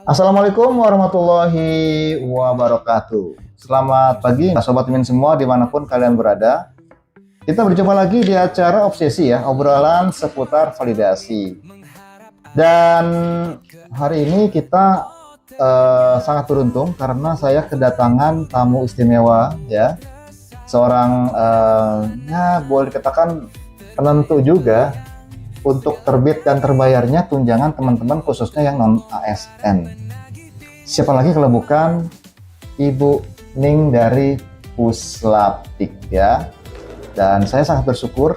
Assalamualaikum warahmatullahi wabarakatuh. Selamat pagi, Sobat Min semua dimanapun kalian berada. Kita berjumpa lagi di acara Obsesi ya, obrolan seputar validasi. Dan hari ini kita sangat beruntung karena saya kedatangan tamu istimewa ya, seorang ya boleh dikatakan penentu juga untuk terbit dan terbayarnya tunjangan teman-teman khususnya yang non ASN. Siapa lagi kalau bukan Ibu Ning dari Puslaptik ya. Dan saya sangat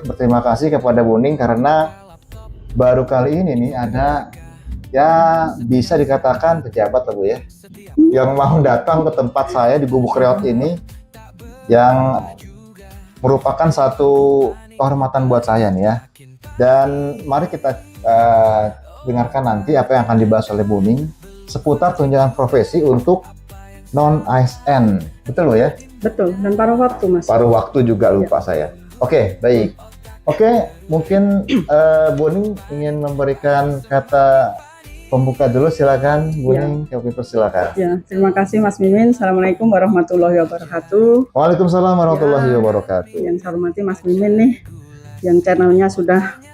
berterima kasih kepada Bu Ning karena baru kali ini nih ada ya bisa dikatakan pejabat lah Bu ya, yang mau datang ke tempat saya di Gubuk Reot ini, yang merupakan satu kehormatan buat saya nih ya. Dan mari kita dengarkan nanti apa yang akan dibahas oleh Bu Ning seputar tunjangan profesi untuk non ASN. Betul loh ya? Betul, dan paruh waktu Mas. Paruh waktu juga lupa saya. Oke, baik. Oke, mungkin Bu Ning ingin memberikan kata pembuka dulu, silakan Bu Ning, kami persilakan. Ya, terima kasih Mas Mimin. Assalamualaikum warahmatullahi wabarakatuh. Waalaikumsalam warahmatullahi wabarakatuh. Yang saya hormati Mas Mimin nih, yang channelnya sudah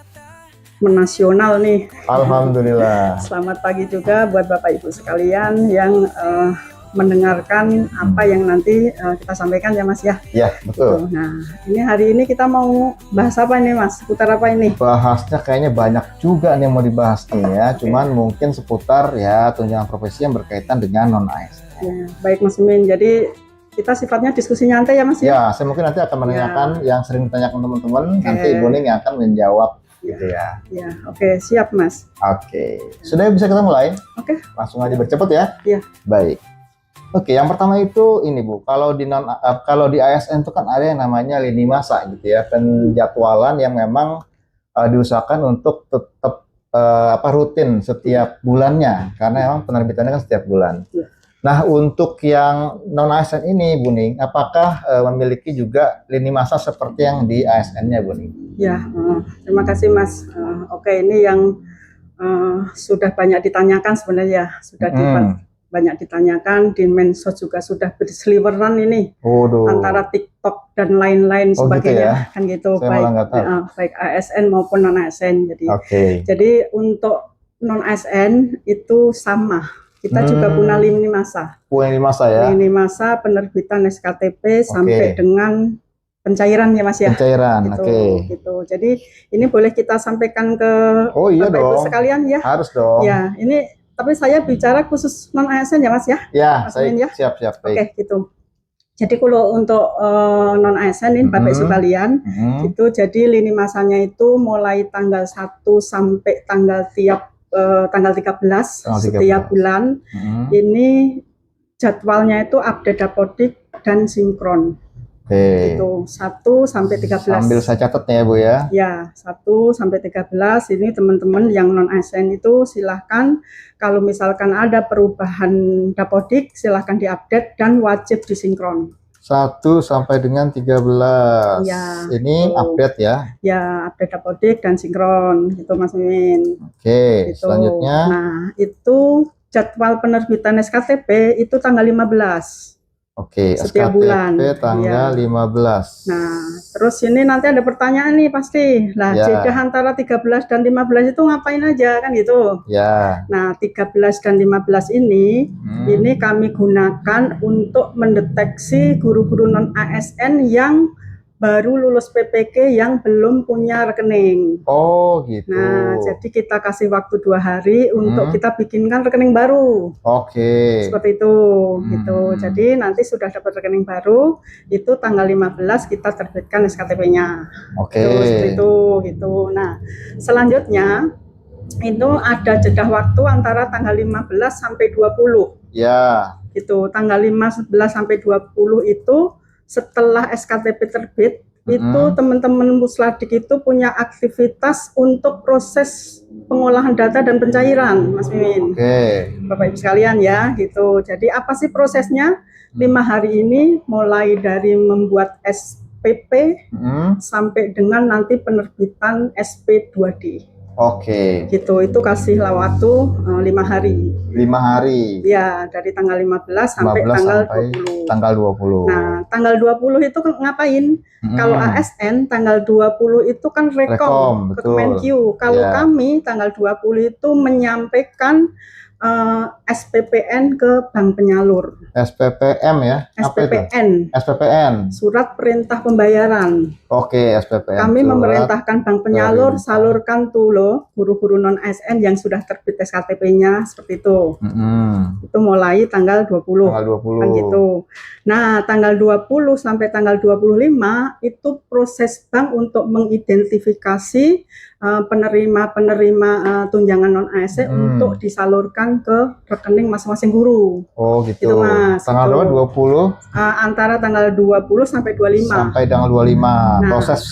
menasional nih. Alhamdulillah. Selamat pagi juga buat Bapak Ibu sekalian yang mendengarkan apa yang nanti kita sampaikan ya Mas ya. Ya, betul. Gitu. Nah, ini hari ini kita mau bahas apa ini Mas? Seputar apa ini? Bahasnya kayaknya banyak juga nih yang mau dibahas nih ya. Cuman mungkin seputar ya tunjangan profesi yang berkaitan dengan non ASN. Ya, baik Mas Mimin. Jadi kita sifatnya diskusi nyantai ya Mas ya? Ya, saya mungkin nanti akan menanyakan yang sering ditanyakan teman-teman, nanti Ibu Ning yang akan menjawab gitu ya. Ya, oke, siap Mas. Oke, sudah bisa kita mulai? Oke. Langsung aja bercepat ya? Iya. Baik. Oke, yang pertama itu ini Bu, kalau di ASN itu kan ada yang namanya lini masa gitu ya, penjadwalan yang memang diusahakan untuk tetap rutin setiap bulannya, karena memang penerbitannya kan setiap bulan. Ya. Nah, untuk yang non ASN ini Bu Ning, apakah memiliki juga lini masa seperti yang di ASN-nya Bu Ning? Ya, terima kasih Mas. Oke, ini yang sudah banyak ditanyakan sebenarnya, sudah banyak ditanyakan di medsos juga sudah berseliweran ini. Antara TikTok dan lain-lain sebagainya, gitu ya? Kan gitu. Baik ASN maupun non ASN. Jadi untuk non ASN itu sama. Kita juga punya lini masa. Lini masa ya. Lini masa penerbitan SKTP sampai dengan pencairan ya Mas ya. Pencairan, gitu. Jadi ini boleh kita sampaikan ke Bapak Ibu sekalian ya. Harus dong. Ya, ini tapi saya bicara khusus non ASN ya Mas ya. Ya, Mas ya? Siap. Oke, gitu. Jadi kalau untuk non ASN ini Bapak Ibu sekalian, itu jadi lini masanya itu mulai tanggal 1 sampai tanggal 13 setiap bulan. Ini jadwalnya itu update dapodik dan sinkron. Itu 1 sampai 13. Sambil saya catat nih ya Bu ya. Ya, 1 sampai 13 ini teman-teman yang non ASN itu silahkan kalau misalkan ada perubahan dapodik silahkan diupdate dan wajib disinkron. 1 sampai dengan 13. Ya, ini update ya. Ya, update dapodik dan sinkron gitu Mas Mimin. Oke, gitu. Selanjutnya. Nah, itu jadwal penerbitan SKTP itu tanggal 15. Oke, setiap SKTP bulan tanggal 15. Nah, terus ini nanti ada pertanyaan nih pasti. Lah, jeda antara 13 dan 15 itu ngapain aja kan gitu. Ya. Nah, 13 dan 15 ini kami gunakan untuk mendeteksi guru-guru non ASN yang baru lulus PPG yang belum punya rekening. Oh gitu. Nah, jadi kita kasih waktu 2 hari untuk kita bikinkan rekening baru. Oke. Seperti itu, gitu. Jadi nanti sudah dapat rekening baru, itu tanggal 15 kita terbitkan SKTP-nya. Oke. Seperti itu, gitu. Nah, selanjutnya itu ada jeda waktu antara tanggal 15 sampai 20. Ya. Gitu. Tanggal 15 sampai 20 itu setelah SKTP terbit, itu teman-teman Puslaptik itu punya aktivitas untuk proses pengolahan data dan pencairan, Mas Mimin. Bapak Ibu sekalian ya, gitu. Jadi apa sih prosesnya? 5 hari ini mulai dari membuat SPP sampai dengan nanti penerbitan SP2D. Oke. Gitu. Itu kasihlah waktu 5 hari. 5 hari. Ya, dari tanggal 15 sampai 15 tanggal sampai 20. tanggal 20. Nah, tanggal 20 itu ngapain? Kalau ASN tanggal 20 itu kan rekom ke betul. Kemenq. Kalau Ya. kami tanggal 20 itu menyampaikan SPPN ke bank penyalur. SPPM ya? SPPN. SPPN. Surat perintah pembayaran. Oke, SPPN. Kami memerintahkan bank penyalur salurkan tuh loh guru-guru non ASN yang sudah terbit SKTP-nya seperti itu. Itu mulai tanggal 20. Tanggal 20. Kan gitu. Nah, tanggal 20 sampai tanggal 25 itu proses bank untuk mengidentifikasi penerima tunjangan non ASN untuk disalurkan ke rekening masing-masing guru. Oh gitu. Gitu, Mas. Tanggal berapa? 20? Antara tanggal 20 sampai 25. Sampai tanggal 25. Nah, proses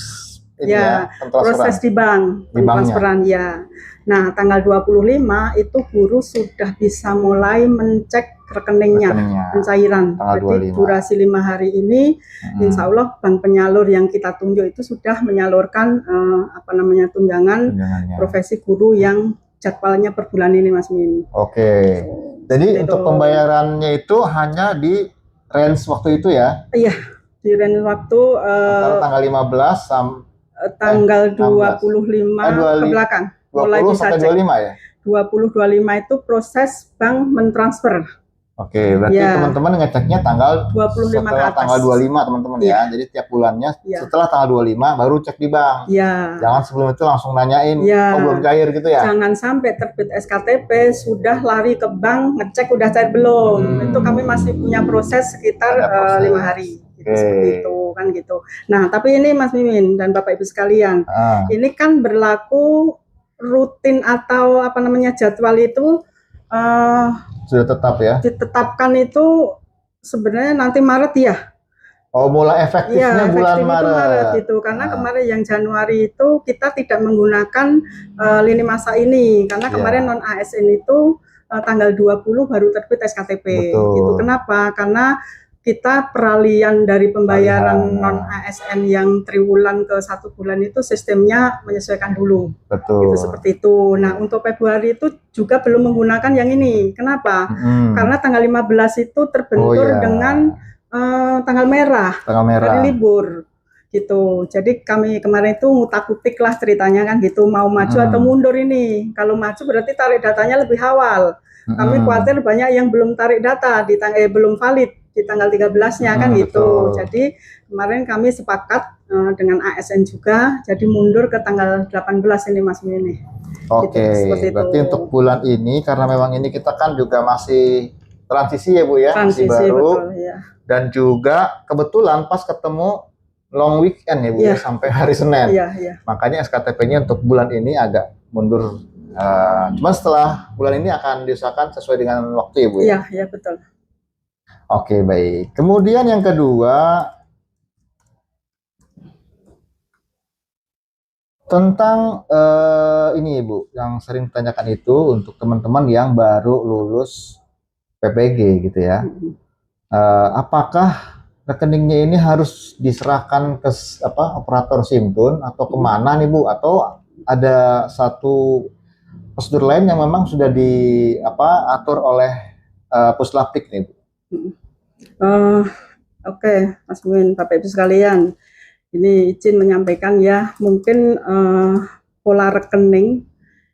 ini ya, proses di bank, transferan ya. Nah, tanggal 25 itu guru sudah bisa mulai mencek rekeningnya, pencairan. Jadi durasi 5 hari ini, insya Allah bank penyalur yang kita tunjuk itu sudah menyalurkan tunjangan profesi guru yang jadwalnya per bulan ini, Mas Min. Oke. Jadi untuk pembayarannya itu hanya di range waktu itu ya? Iya, di range waktu antara tanggal 15 sampai tanggal 25 ke belakang. 20 sampai 25 ya? 20-25 itu proses bank mentransfer. Oke, berarti teman-teman ngeceknya tanggal 25 setelah ke atas. tanggal 25 teman-teman ya. Jadi tiap bulannya setelah tanggal 25 baru cek di bank. Jangan sebelum itu langsung nanyain, oh belum cair gitu ya. Jangan sampai terbit SKTP sudah lari ke bank ngecek udah cair belum. Itu kami masih punya proses sekitar 5 hari. Gitu, seperti itu kan gitu. Nah, tapi ini Mas Mimin dan Bapak Ibu sekalian, ini kan berlaku rutin atau jadwal itu sudah tetap ya? Ditetapkan itu sebenarnya nanti Maret ya. Oh, mulai efektifnya bulan Maret gitu. Karena kemarin yang Januari itu kita tidak menggunakan lini masa ini karena kemarin non ASN itu tanggal 20 baru terbit SKTP. Gitu. Kenapa? Karena kita peralihan dari pembayaran non ASN yang triwulan ke 1 bulan itu sistemnya menyesuaikan dulu. Betul. Itu seperti itu. Nah, untuk Februari itu juga belum menggunakan yang ini. Kenapa? Karena tanggal 15 itu terbentur dengan tanggal merah. Hari libur. Gitu. Jadi kami kemarin itu ngutak-kutik lah ceritanya kan gitu, mau maju atau mundur ini. Kalau maju berarti tarik datanya lebih awal. Kami khawatir banyak yang belum tarik data belum valid di tanggal 13-nya kan gitu. Jadi kemarin kami sepakat dengan ASN juga, jadi mundur ke tanggal 18 ini Mas Mini. Oke, gitu, berarti untuk bulan ini karena memang ini kita kan juga masih transisi ya Bu ya, masih baru. Betul, ya. Dan juga kebetulan pas ketemu long weekend ya Bu ya, sampai hari Senin. Makanya SKTP-nya untuk bulan ini agak mundur. Cuma setelah bulan ini akan diusahakan sesuai dengan waktu ya Bu ya? Iya, betul. Oke, baik. Kemudian yang kedua, tentang ini Ibu, yang sering ditanyakan itu untuk teman-teman yang baru lulus PPG gitu ya. Apakah rekeningnya ini harus diserahkan ke operator SIMTUN atau kemana nih Bu? Atau ada satu prosedur lain yang memang sudah diatur oleh Puslapdik nih Bu? Oke, Mas Win, Bapak Ibu sekalian, ini izin menyampaikan ya, mungkin pola rekening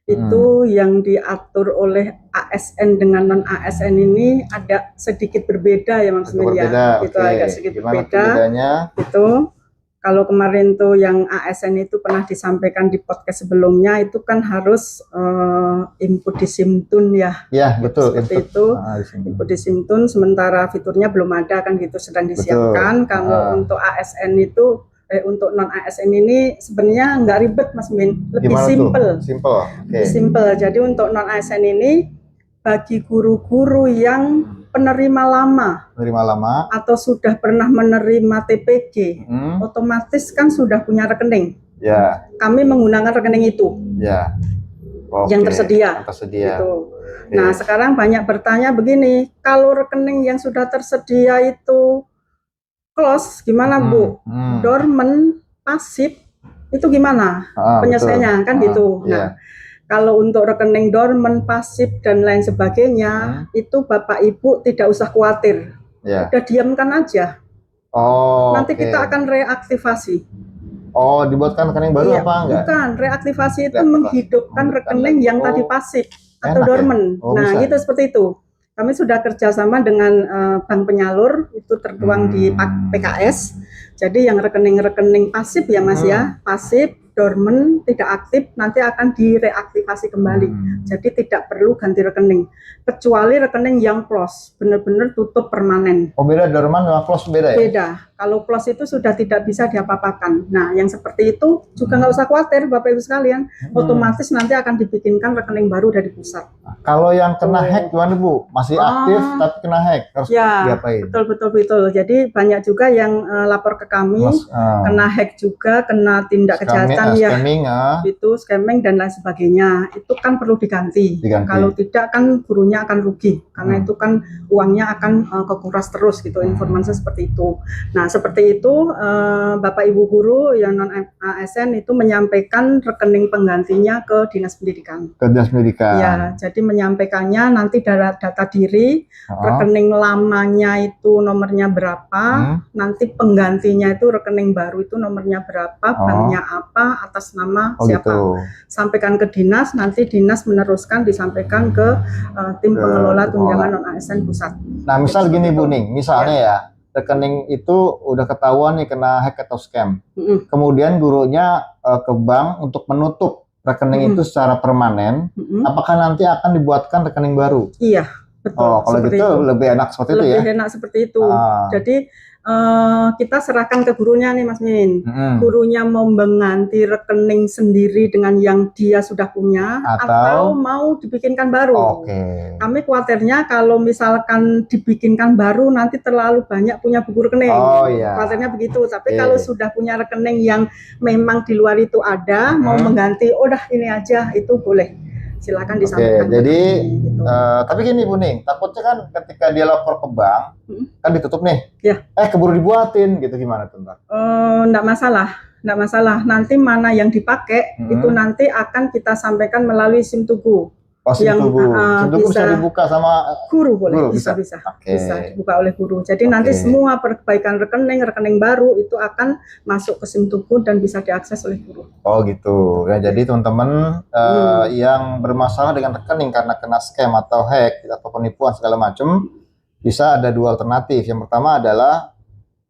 itu yang diatur oleh ASN dengan non ASN ini ada sedikit berbeda ya Mas Win ya. Itu agak sedikit berbeda. Itu kalau kemarin tuh yang ASN itu pernah disampaikan di podcast sebelumnya itu kan harus input di SIMTUN ya. Iya, betul. Seperti itu. Input di SIMTUN, sementara fiturnya belum ada kan gitu, sedang disiapkan. Kalau untuk ASN itu untuk non ASN ini sebenarnya nggak ribet Mas Min, lebih simple. Simple. Jadi untuk non ASN ini bagi guru-guru yang penerima lama atau sudah pernah menerima TPG, otomatis kan sudah punya rekening. Kami menggunakan rekening itu yang tersedia. Gitu. Nah, sekarang banyak bertanya begini, kalau rekening yang sudah tersedia itu close, gimana Bu? Dormant, pasif, itu gimana penyelesaiannya kan gitu. Nah, kalau untuk rekening dorman, pasif dan lain sebagainya, itu Bapak Ibu tidak usah khawatir. Udah diamkan aja. Nanti kita akan reaktivasi. Dibuatkan rekening baru apa enggak? Bukan, reaktivasi itu menghidupkan rekening yang tadi pasif atau dorman. Nah, gitu seperti itu. Kami sudah kerjasama dengan bank penyalur, itu tertuang di PKS. Jadi yang rekening-rekening pasif ya Mas ya, pasif, dorman, tidak aktif, nanti akan direaktivasi kembali. Jadi tidak perlu ganti rekening. Kecuali rekening yang close, benar-benar tutup permanen. Beda dorman sama close beda ya? Beda. Kalau close itu sudah tidak bisa diapa-apakan. Nah, yang seperti itu juga nggak usah khawatir Bapak Ibu sekalian. Otomatis nanti akan dibikinkan rekening baru dari pusat. Kalau yang kena hack gimana Bu? Masih aktif tapi kena hack, harus diapain? Betul. Jadi banyak juga yang lapor ke kami, kena hack juga, kena tindak kejahatan scamming dan lain sebagainya. Itu kan perlu diganti. Kalau tidak kan gurunya akan rugi, karena itu kan uangnya akan kekuras terus gitu, informasi seperti itu. Nah, seperti itu Bapak Ibu guru yang non ASN itu menyampaikan rekening penggantinya ke Dinas Pendidikan. Ke Dinas Pendidikan. Ya, jadi menyampaikannya nanti data diri, rekening lamanya itu nomornya berapa, nanti penggantinya itu rekening baru itu nomornya berapa, banknya apa, atas nama siapa. Gitu. Sampaikan ke dinas, nanti dinas meneruskan disampaikan ke tim pengelola tunjangan non ASN pusat. Nah, misal gini Bu Ning, misalnya ya rekening itu udah ketahuan nih kena hack atau scam. Kemudian gurunya ke bank untuk menutup rekening itu secara permanen. Apakah nanti akan dibuatkan rekening baru? Iya, betul. Kalau gitu lebih enak seperti itu ya? Lebih enak seperti itu. Jadi kita serahkan ke gurunya nih Mas Min. Gurunya mau mengganti rekening sendiri dengan yang dia sudah punya atau mau dibikinkan baru. Kami khawatirnya kalau misalkan dibikinkan baru nanti terlalu banyak punya buku rekening. Khawatirnya begitu. Tapi kalau sudah punya rekening yang memang di luar itu ada, mau mengganti, udah ini aja, itu boleh. Silakan disampaikan. Jadi tapi gini Bu Ning, takutnya kan ketika dia lapor ke bank kan ditutup nih. Keburu dibuatin gitu, gimana tuh Mbak? Enggak masalah. Nanti mana yang dipakai itu nanti akan kita sampaikan melalui SIM Tugu. SIM Tugu bisa dibuka sama guru, boleh, bisa dibuka oleh guru. Jadi nanti semua perbaikan rekening baru itu akan masuk ke SIM Tugu dan bisa diakses oleh guru. Gitu ya. Jadi teman-teman yang bermasalah dengan rekening karena kena scam atau hack atau penipuan segala macam, bisa ada dua alternatif. Yang pertama adalah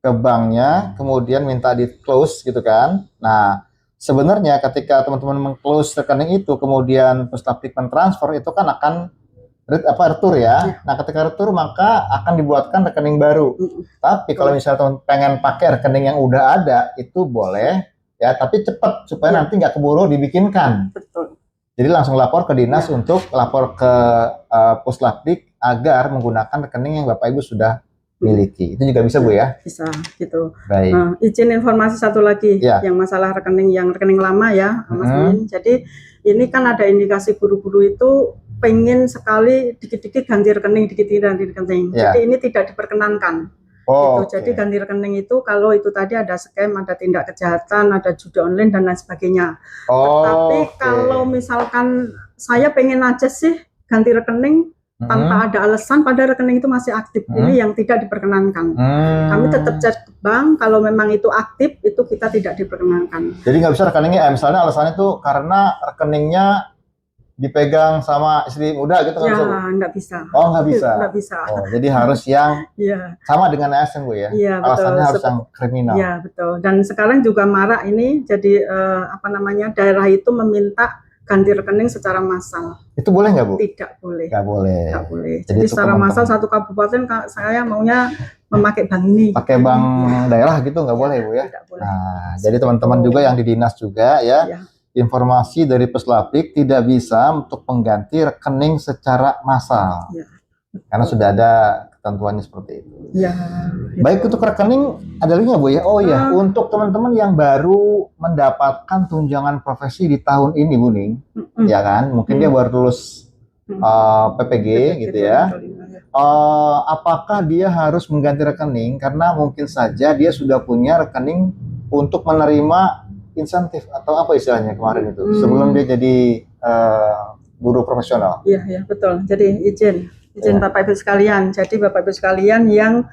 ke banknya, kemudian minta di close gitu kan. Nah, sebenarnya ketika teman-teman meng-close rekening itu, kemudian Puslapdik mentransfer, itu kan akan retur ya. Nah, ketika retur maka akan dibuatkan rekening baru. Tapi kalau misalnya teman pengen pakai rekening yang udah ada, itu boleh ya, tapi cepat supaya nanti nggak keburu dibikinkan. Betul. Jadi langsung lapor ke dinas untuk lapor ke Puslapdik agar menggunakan rekening yang Bapak Ibu sudah miliki. Itu juga bisa Bu ya? Bisa gitu. Baik. Izin informasi satu lagi yang masalah rekening lama ya Mas Min. Jadi ini kan ada indikasi guru-guru itu pengen sekali dikit-dikit ganti rekening, Jadi ini tidak diperkenankan. Jadi ganti rekening itu kalau itu tadi ada scam, ada tindak kejahatan, ada judi online dan lain sebagainya. Tapi kalau misalkan saya pengen aja sih ganti rekening tanpa ada alasan pada rekening itu masih aktif, ini yang tidak diperkenankan. Kami tetap cek ke bank, kalau memang itu aktif itu kita tidak diperkenankan. Jadi nggak bisa rekeningnya, misalnya alasannya tuh karena rekeningnya dipegang sama istri muda gitu kan? Nggak bisa. Nggak bisa. Nggak bisa. Jadi harus yang sama dengan ASN Bu ya? Alasannya harus yang kriminal. Iya betul. Dan sekarang juga marak ini, jadi daerah itu meminta ganti rekening secara massal. Itu boleh nggak Bu? Tidak boleh. Nggak boleh. Nggak boleh. Jadi secara massal satu kabupaten saya maunya memakai bank ini. Pakai bank daerah gitu nggak boleh Bu ya? Tidak boleh. Nah, jadi teman-teman juga yang di dinas juga ya. Informasi dari Puslapdik tidak bisa untuk mengganti rekening secara massal. Karena sudah ada ketentuannya seperti itu. Baik, untuk rekening ada linknya Bu ya? Untuk teman-teman yang baru mendapatkan tunjangan profesi di tahun ini Bu Ning, ya kan? Mungkin dia baru lulus PPG gitu ya. Apakah dia harus mengganti rekening? Karena mungkin saja dia sudah punya rekening untuk menerima insentif atau apa istilahnya kemarin itu sebelum dia jadi guru profesional. Iya, ya betul. Jadi izin Ya. Bapak Ibu sekalian. Jadi Bapak Ibu sekalian yang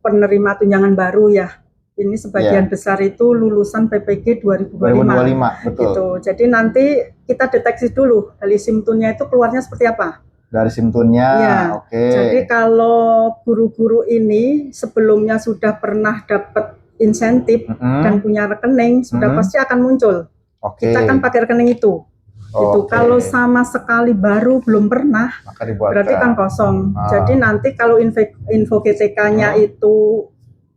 penerima tunjangan baru ya. Ini sebagian besar itu lulusan PPG 2025. 2025, betul. Gitu. Jadi nanti kita deteksi dulu dari SIMTUN-nya itu keluarnya seperti apa. Dari SIMTUN-nya, Ya. oke. Jadi kalau guru-guru ini sebelumnya sudah pernah dapat insentif dan punya rekening, sudah pasti akan muncul. Kita akan pakai rekening itu. Itu kalau sama sekali baru belum pernah, maka dibuatkan. Berarti kan kosong. Jadi nanti kalau info GTK-nya itu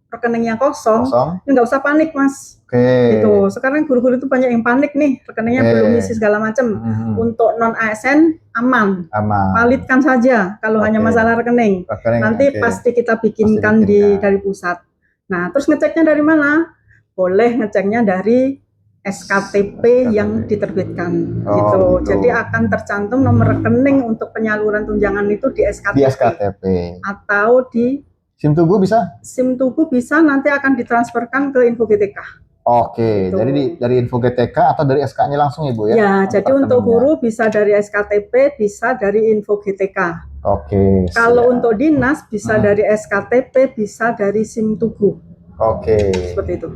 rekeningnya kosong, nggak usah panik Mas. Gitu. Sekarang guru-guru itu banyak yang panik nih, rekeningnya belum isi segala macam. Untuk non ASN aman. Validkan saja kalau hanya masalah rekening. Nanti pasti kita bikinkan dari pusat. Nah, terus ngeceknya dari mana? Boleh ngeceknya dari SKTP yang diterbitkan gitu. Jadi akan tercantum nomor rekening untuk penyaluran tunjangan itu di SKTP. Atau di SIM Tugu bisa? SIM Tugu bisa, nanti akan ditransferkan ke Info GTK. Oke, gitu. Jadi dari Info GTK atau dari SK-nya langsung Ibu ya? Ya, jadi untuk guru bisa dari SKTP, bisa dari Info GTK. Oke. Kalau untuk dinas bisa dari SKTP, bisa dari SIM Tugu. Oke. Seperti itu.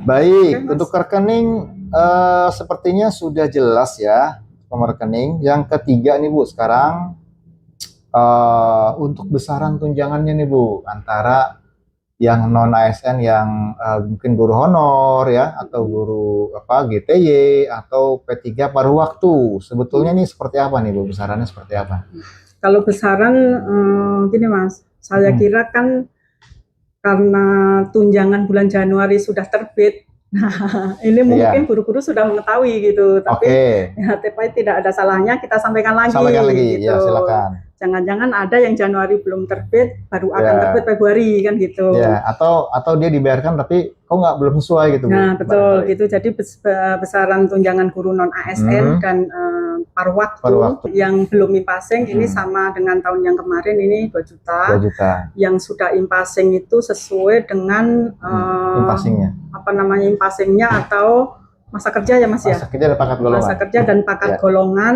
Baik, untuk rekening sepertinya sudah jelas ya nomor rekening. Yang ketiga nih Bu, sekarang untuk besaran tunjangannya nih Bu, antara yang non ASN yang mungkin guru honor ya, atau guru GTY atau P3 paruh waktu. Sebetulnya nih seperti apa nih Bu, besarannya seperti apa? Kalau besaran gini Mas, saya kira kan karena tunjangan bulan Januari sudah terbit. Nah, ini mungkin guru-guru sudah mengetahui gitu, tapi ya, tidak ada salahnya kita sampaikan lagi. Gitu. Ya, silakan. Jangan-jangan ada yang Januari belum terbit, baru akan terbit Februari kan gitu. Ya, atau dia dibayarkan tapi kok nggak belum sesuai gitu. Nah, betul gitu. Jadi besaran tunjangan guru non ASN dan paruh waktu yang belum impasing ini sama dengan tahun yang kemarin ini 2 juta. 2 juta. Yang sudah impasing itu sesuai dengan impasingnya. Impasingnya atau masa kerja ya Mas ya. Masa kerja dan paket golongan. Masa kerja dan paket golongan.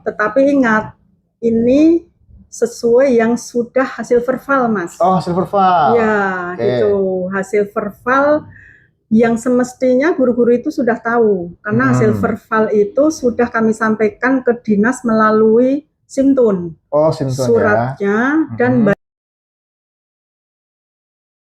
Tetapi ingat, ini sesuai yang sudah hasil verbal Mas. Oh, hasil verbal. Ya, gitu. Hasil verbal yang semestinya guru-guru itu sudah tahu. Karena hasil verbal itu sudah kami sampaikan ke dinas melalui SIMTUN. Oh, SIMTUN suratnya dan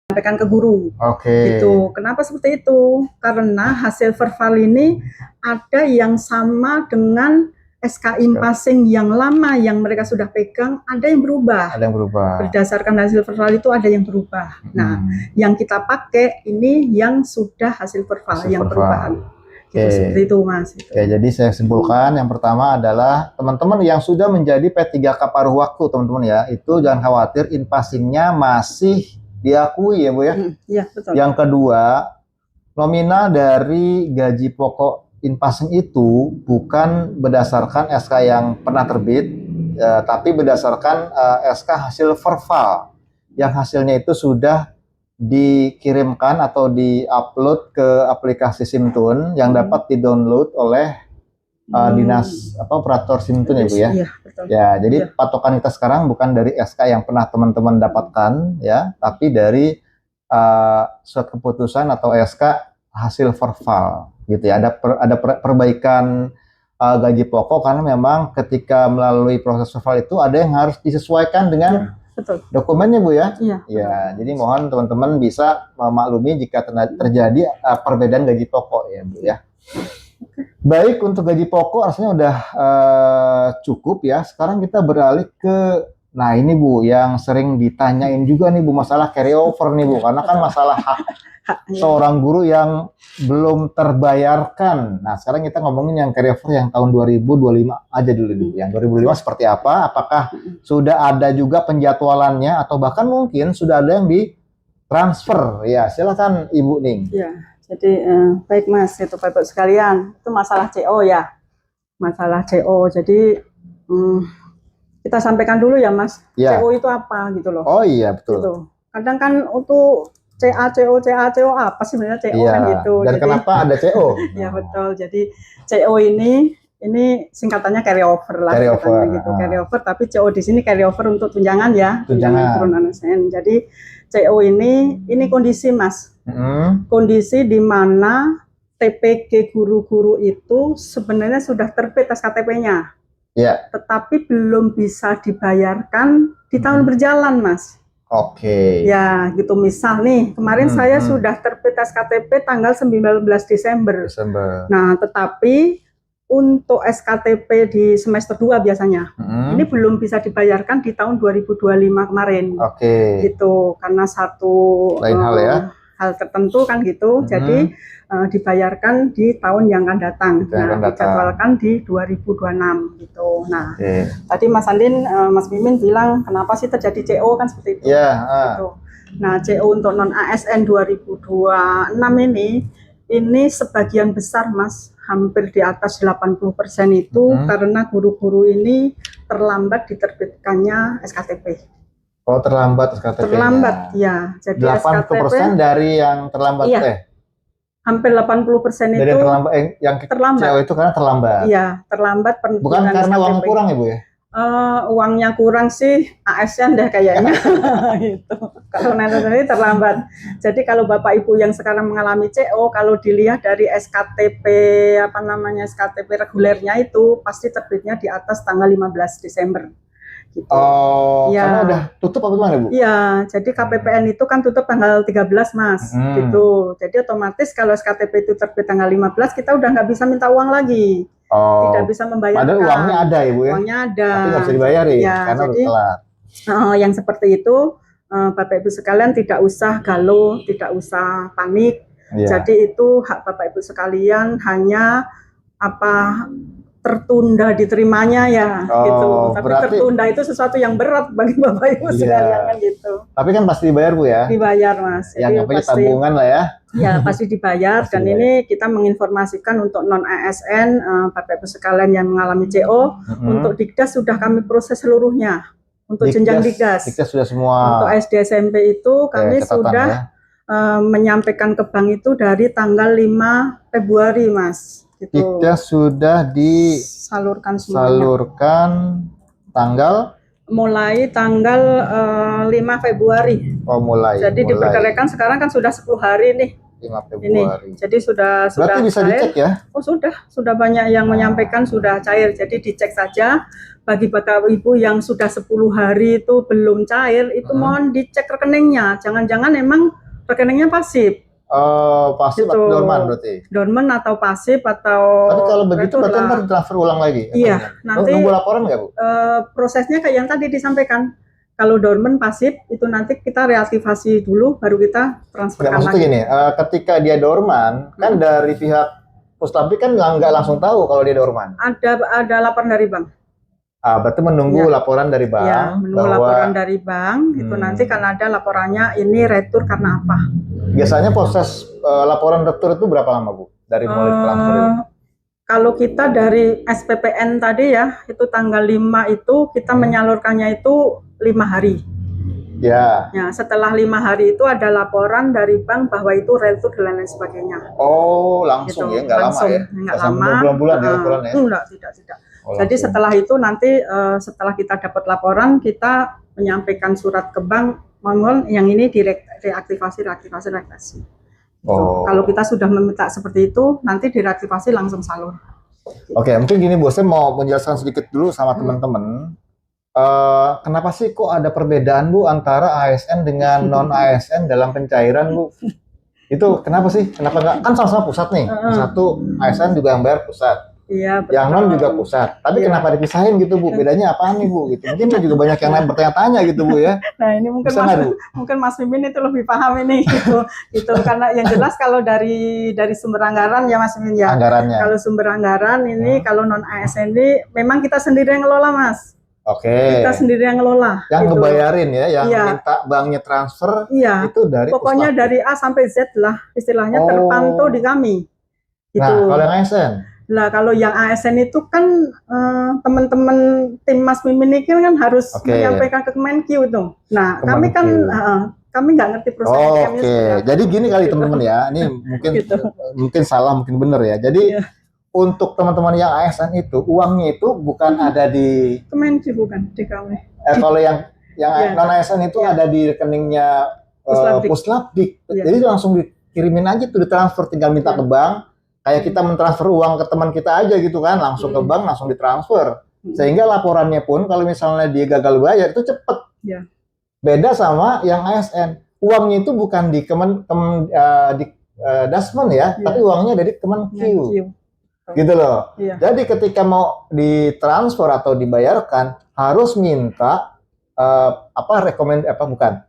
sampaikan ke guru. Gitu. Kenapa seperti itu? Karena hasil verbal ini ada yang sama dengan SK impasing yang lama yang mereka sudah pegang, ada yang berubah. Ada yang berubah. Berdasarkan hasil verbal itu ada yang berubah. Nah, yang kita pakai ini yang sudah hasil verbal, yang perubahan. Gitu, seperti itu Mas. Oke, jadi saya simpulkan yang pertama adalah teman-teman yang sudah menjadi P3K paruh waktu teman-teman ya, itu jangan khawatir impasingnya masih diakui ya Bu ya. Iya, betul. Yang kedua, nominal dari gaji pokok impasing itu bukan berdasarkan SK yang pernah terbit, tapi berdasarkan SK hasil verbal yang hasilnya itu sudah dikirimkan atau di-upload ke aplikasi SIMTUN yang dapat di-download oleh dinas operator SIMTUN ya Bu ya. Iya, betul. Ya, jadi patokan kita sekarang bukan dari SK yang pernah teman-teman dapatkan ya, tapi dari surat keputusan atau SK hasil verbal gitu ya. Ada perbaikan gaji pokok karena memang ketika melalui proses verbal itu ada yang harus disesuaikan dengan dokumennya Bu ya. Ya, jadi mohon teman-teman bisa memaklumi jika terjadi perbedaan gaji pokok ya Bu ya. Baik, untuk gaji pokok rasanya udah cukup ya. Sekarang kita beralih ke ini Bu yang sering ditanyain juga nih Bu, masalah carryover nih Bu, karena kan masalah hak seorang guru yang belum terbayarkan. Nah, sekarang kita ngomongin yang carryover yang tahun 2025 aja dulu nih. Yang 2025 seperti apa? Apakah sudah ada juga penjadwalannya atau bahkan mungkin sudah ada yang ditransfer? Ya, silakan Ibu Ning. Ya, jadi baik Mas, itu Bapak sekalian, itu masalah CO ya. Masalah CO. Jadi kita sampaikan dulu ya Mas, CO itu apa gitu loh. Oh iya, betul. Gitu. Kadang kan untuk CA, CO, CA, CO apa sih sebenarnya CO Iya. kan gitu. Dan Jadi, kenapa ada CO? ya betul. Jadi CO ini singkatannya carry over lah, Carry singkatannya over, gitu. Carry over, tapi CO di sini carry over untuk tunjangan ya, Tunjangan. turun ASN. Jadi CO ini kondisi Mas. Kondisi di mana TPG guru-guru itu sebenarnya sudah terbit SKTP-nya. Ya. Tetapi belum bisa dibayarkan di tahun berjalan, Mas. Oke. Ya, gitu. Misal nih, kemarin saya sudah terbit SKTP tanggal 19 Desember. Nah, tetapi untuk SKTP di semester 2 biasanya, ini belum bisa dibayarkan di tahun 2025 kemarin. Oke. Gitu, karena satu lain hal ya. Hal tertentu kan gitu, jadi dibayarkan di tahun yang akan datang. Nah, dijadwalkan di 2026 gitu. Nah, tadi Mas Andin, Mas Mimin bilang kenapa sih terjadi CO kan seperti itu. Iya. Gitu. Nah, CO untuk non ASN 2026 ini sebagian besar Mas, hampir di atas 80% itu karena guru-guru ini terlambat diterbitkannya SKTP. Oh, terlambat SKTP-nya. Terlambat, ya. Jadi 80% SKTP, dari yang terlambat iya. Hampir 80% dari itu yang terlambat. CO itu karena terlambat. Iya, terlambat penerbitan. Bukan karena uang kurang ya, Bu ya? Uangnya kurang sih, ASN deh kayaknya. Gitu. Kalau nanti terlambat. Jadi kalau Bapak Ibu yang sekarang mengalami CO, kalau dilihat dari SKTP SKTP regulernya itu pasti terbitnya di atas tanggal 15 Desember. Gitu. Oh, ya. Karena udah tutup apa gimana, Bu? Iya, jadi KPPN itu kan tutup tanggal 13, Mas. Gitu. Jadi otomatis kalau SKTP itu terbit tanggal 15, kita udah nggak bisa minta uang lagi. Tidak bisa membayarkan. Padahal uangnya ada ya, Bu ya? Uangnya ada. Tapi nggak bisa dibayarin, ya, karena jadi, udah telat. Yang seperti itu, Bapak Ibu sekalian tidak usah galau, tidak usah panik. Ya. Jadi itu hak Bapak Ibu sekalian, hanya tertunda diterimanya ya, gitu. Tapi berarti tertunda itu sesuatu yang berat bagi Bapak Ibu sekalian kan gitu. Tapi kan pasti dibayar, Bu ya? Dibayar, Mas. Yang namanya tabungan lah ya. Ya, pasti dibayar. Dan ini kita menginformasikan untuk non ASN, Bapak Ibu sekalian yang mengalami CO, untuk Dikdas sudah kami proses seluruhnya. Untuk jenjang Dikdas. Dikdas sudah semua. Untuk SD SMP itu kami sudah menyampaikan ke bank itu dari tanggal 5 Februari, Mas. Gitu. Dikdas sudah disalurkan mulai tanggal 5 Februari. Oh, mulai. Jadi diperkirakan sekarang kan sudah 10 hari nih. 5 Februari. Ini. Jadi sudah berarti bisa cair. Dicek ya? Oh, sudah banyak yang menyampaikan sudah cair. Jadi dicek saja. Bagi Bapak Ibu yang sudah 10 hari itu belum cair, itu mohon dicek rekeningnya. Jangan-jangan emang rekeningnya pasif. Pasif atau dorman berarti? Dorman atau pasif atau... Tapi kalau begitu berarti ntar transfer ulang lagi? Iya, nanti... Nunggu laporan nggak, Bu? Prosesnya kayak yang tadi disampaikan. Kalau dorman pasif, itu nanti kita reaktivasi dulu, baru kita transferkan lagi. Maksudnya gini, ketika dia dorman, kan dari pihak Puslapdi kan nggak langsung tahu kalau dia dorman? Ada laporan dari bank. Berarti menunggu laporan dari bank. Ya, menunggu laporan dari bank, itu nanti kan ada laporannya ini retur karena apa. Biasanya proses laporan retur itu berapa lama, Bu? Dari mulai transfer itu? Kalau kita dari SPPN tadi ya, itu tanggal 5 itu kita menyalurkannya itu 5 hari. Ya, setelah 5 hari itu ada laporan dari bank bahwa itu retur dan lain sebagainya. Oh, langsung gitu. Ya, nggak lama ya? Nggak lama. Bulan-bulan ya laporannya? Enggak, tidak. Jadi setelah itu nanti setelah kita dapat laporan, kita menyampaikan surat ke bank, mohon yang ini direaktivasi. Kalau kita sudah meminta seperti itu, nanti direaktivasi langsung salur. Oke, mungkin gini Bu, saya mau menjelaskan sedikit dulu sama teman-teman. Kenapa sih kok ada perbedaan, Bu, antara ASN dengan non ASN dalam pencairan, Bu? Itu kenapa sih? Kenapa nggak? Kan sama-sama pusat nih. Satu ASN juga yang bayar pusat. Iya, betul. Yang non juga pusat. Tapi kenapa dipisahin gitu, Bu? Bedanya apaan nih, Bu? Gitu. Mungkin juga banyak yang bertanya-tanya gitu, Bu ya. Nah, ini mungkin Mas Mimin itu lebih paham ini gitu. Karena yang jelas kalau dari sumber anggaran ya Mas Mimin ya. Anggarannya. Kalau sumber anggaran ini kalau non ASN ini memang kita sendiri yang ngelola, Mas. Oke. Kita sendiri yang ngelola. Yang gitu. Ngebayarin ya, yang minta banknya transfer itu dari pokoknya dari A sampai Z lah istilahnya terpantau di kami. Gitu. Nah, kalau yang ASN? Lah kalau yang ASN itu kan teman-teman tim Mas Mimin ini kan harus menyampaikan ke Kemenkyu itu. Nah, kami kan kami nggak ngerti proses ATM-nya Oke, seperti apa. jadi gini kali Gitu. teman-teman ya, ini mungkin Gitu. mungkin salah, mungkin benar ya. Jadi Iya. untuk teman-teman yang ASN itu uangnya itu bukan ada di Kemenq bukan di kami. kalau yang Iya. non ASN itu Iya. ada di rekeningnya Puslapdik. Puslapdik. Iya. Jadi langsung dikirimin aja tuh, ditransfer, tinggal minta Iya. ke bank. Kayak kita mentransfer uang ke teman kita aja gitu kan, langsung ke bank, langsung ditransfer. Sehingga laporannya pun kalau misalnya dia gagal bayar itu cepet. Iya. Beda sama yang ASN. Uangnya itu bukan di Dasmen ya, Iya. tapi uangnya dari Kemenq. Kemenq. Gitu loh. Iya. Jadi ketika mau ditransfer atau dibayarkan harus minta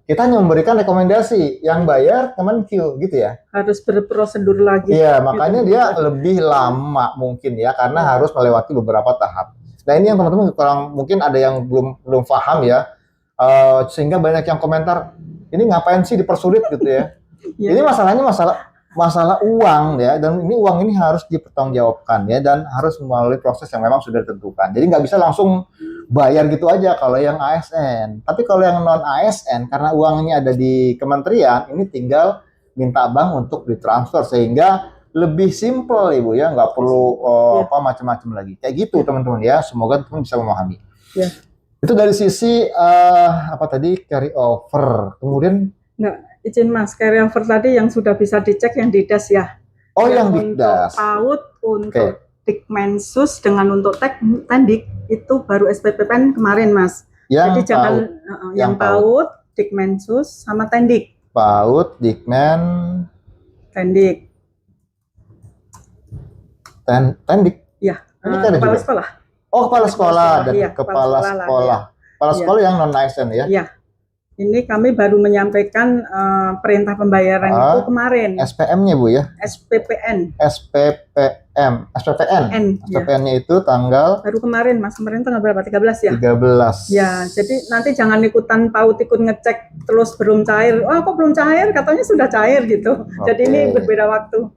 kita hanya memberikan rekomendasi, yang bayar Kemenq gitu ya. Harus berprosedur lagi. Iya, makanya Gitu. dia lebih lama mungkin ya, karena harus melewati beberapa tahap. Nah, ini yang teman-teman mungkin ada yang belum paham ya. Sehingga banyak yang komentar, ini ngapain sih dipersulit gitu ya. Iya. Ini masalahnya masalah uang ya, dan ini uang ini harus dipertanggungjawabkan ya, dan harus melalui proses yang memang sudah ditentukan. Jadi nggak bisa langsung bayar gitu aja kalau yang ASN. Tapi kalau yang non ASN, karena uangnya ada di kementerian, ini tinggal minta bank untuk ditransfer, sehingga lebih simple Ibu ya, nggak perlu macam-macam lagi. Kayak gitu teman-teman ya. Semoga teman-teman bisa memahami. Ya. Itu dari sisi carry over. Kemudian izin Mas, carry over tadi yang sudah bisa dicek yang Didas ya. Oh, yang Dikdas. Untuk PAUD, untuk Dikmensus dengan untuk Tendik itu baru SPPPN kemarin Mas. Jadi jangan yang PAUD, Dikmensus sama Tendik. PAUD, Dikmen, Tendik. Tendik. Ya, kepala juga sekolah. Oh, kepala sekolah dan iya, kepala sekolah. Kepala sekolah yang non ASN ya? Iya. Ini kami baru menyampaikan perintah pembayaran itu kemarin. SPM-nya Bu ya? SPPN. SPPN. SPPN-nya itu tanggal? Baru kemarin Mas, kemarin tanggal berapa? 13 ya? 13. Ya, jadi nanti jangan ikutan PAUD ikut ngecek terus belum cair. Oh, kok belum cair? Katanya sudah cair gitu. Jadi ini berbeda waktu.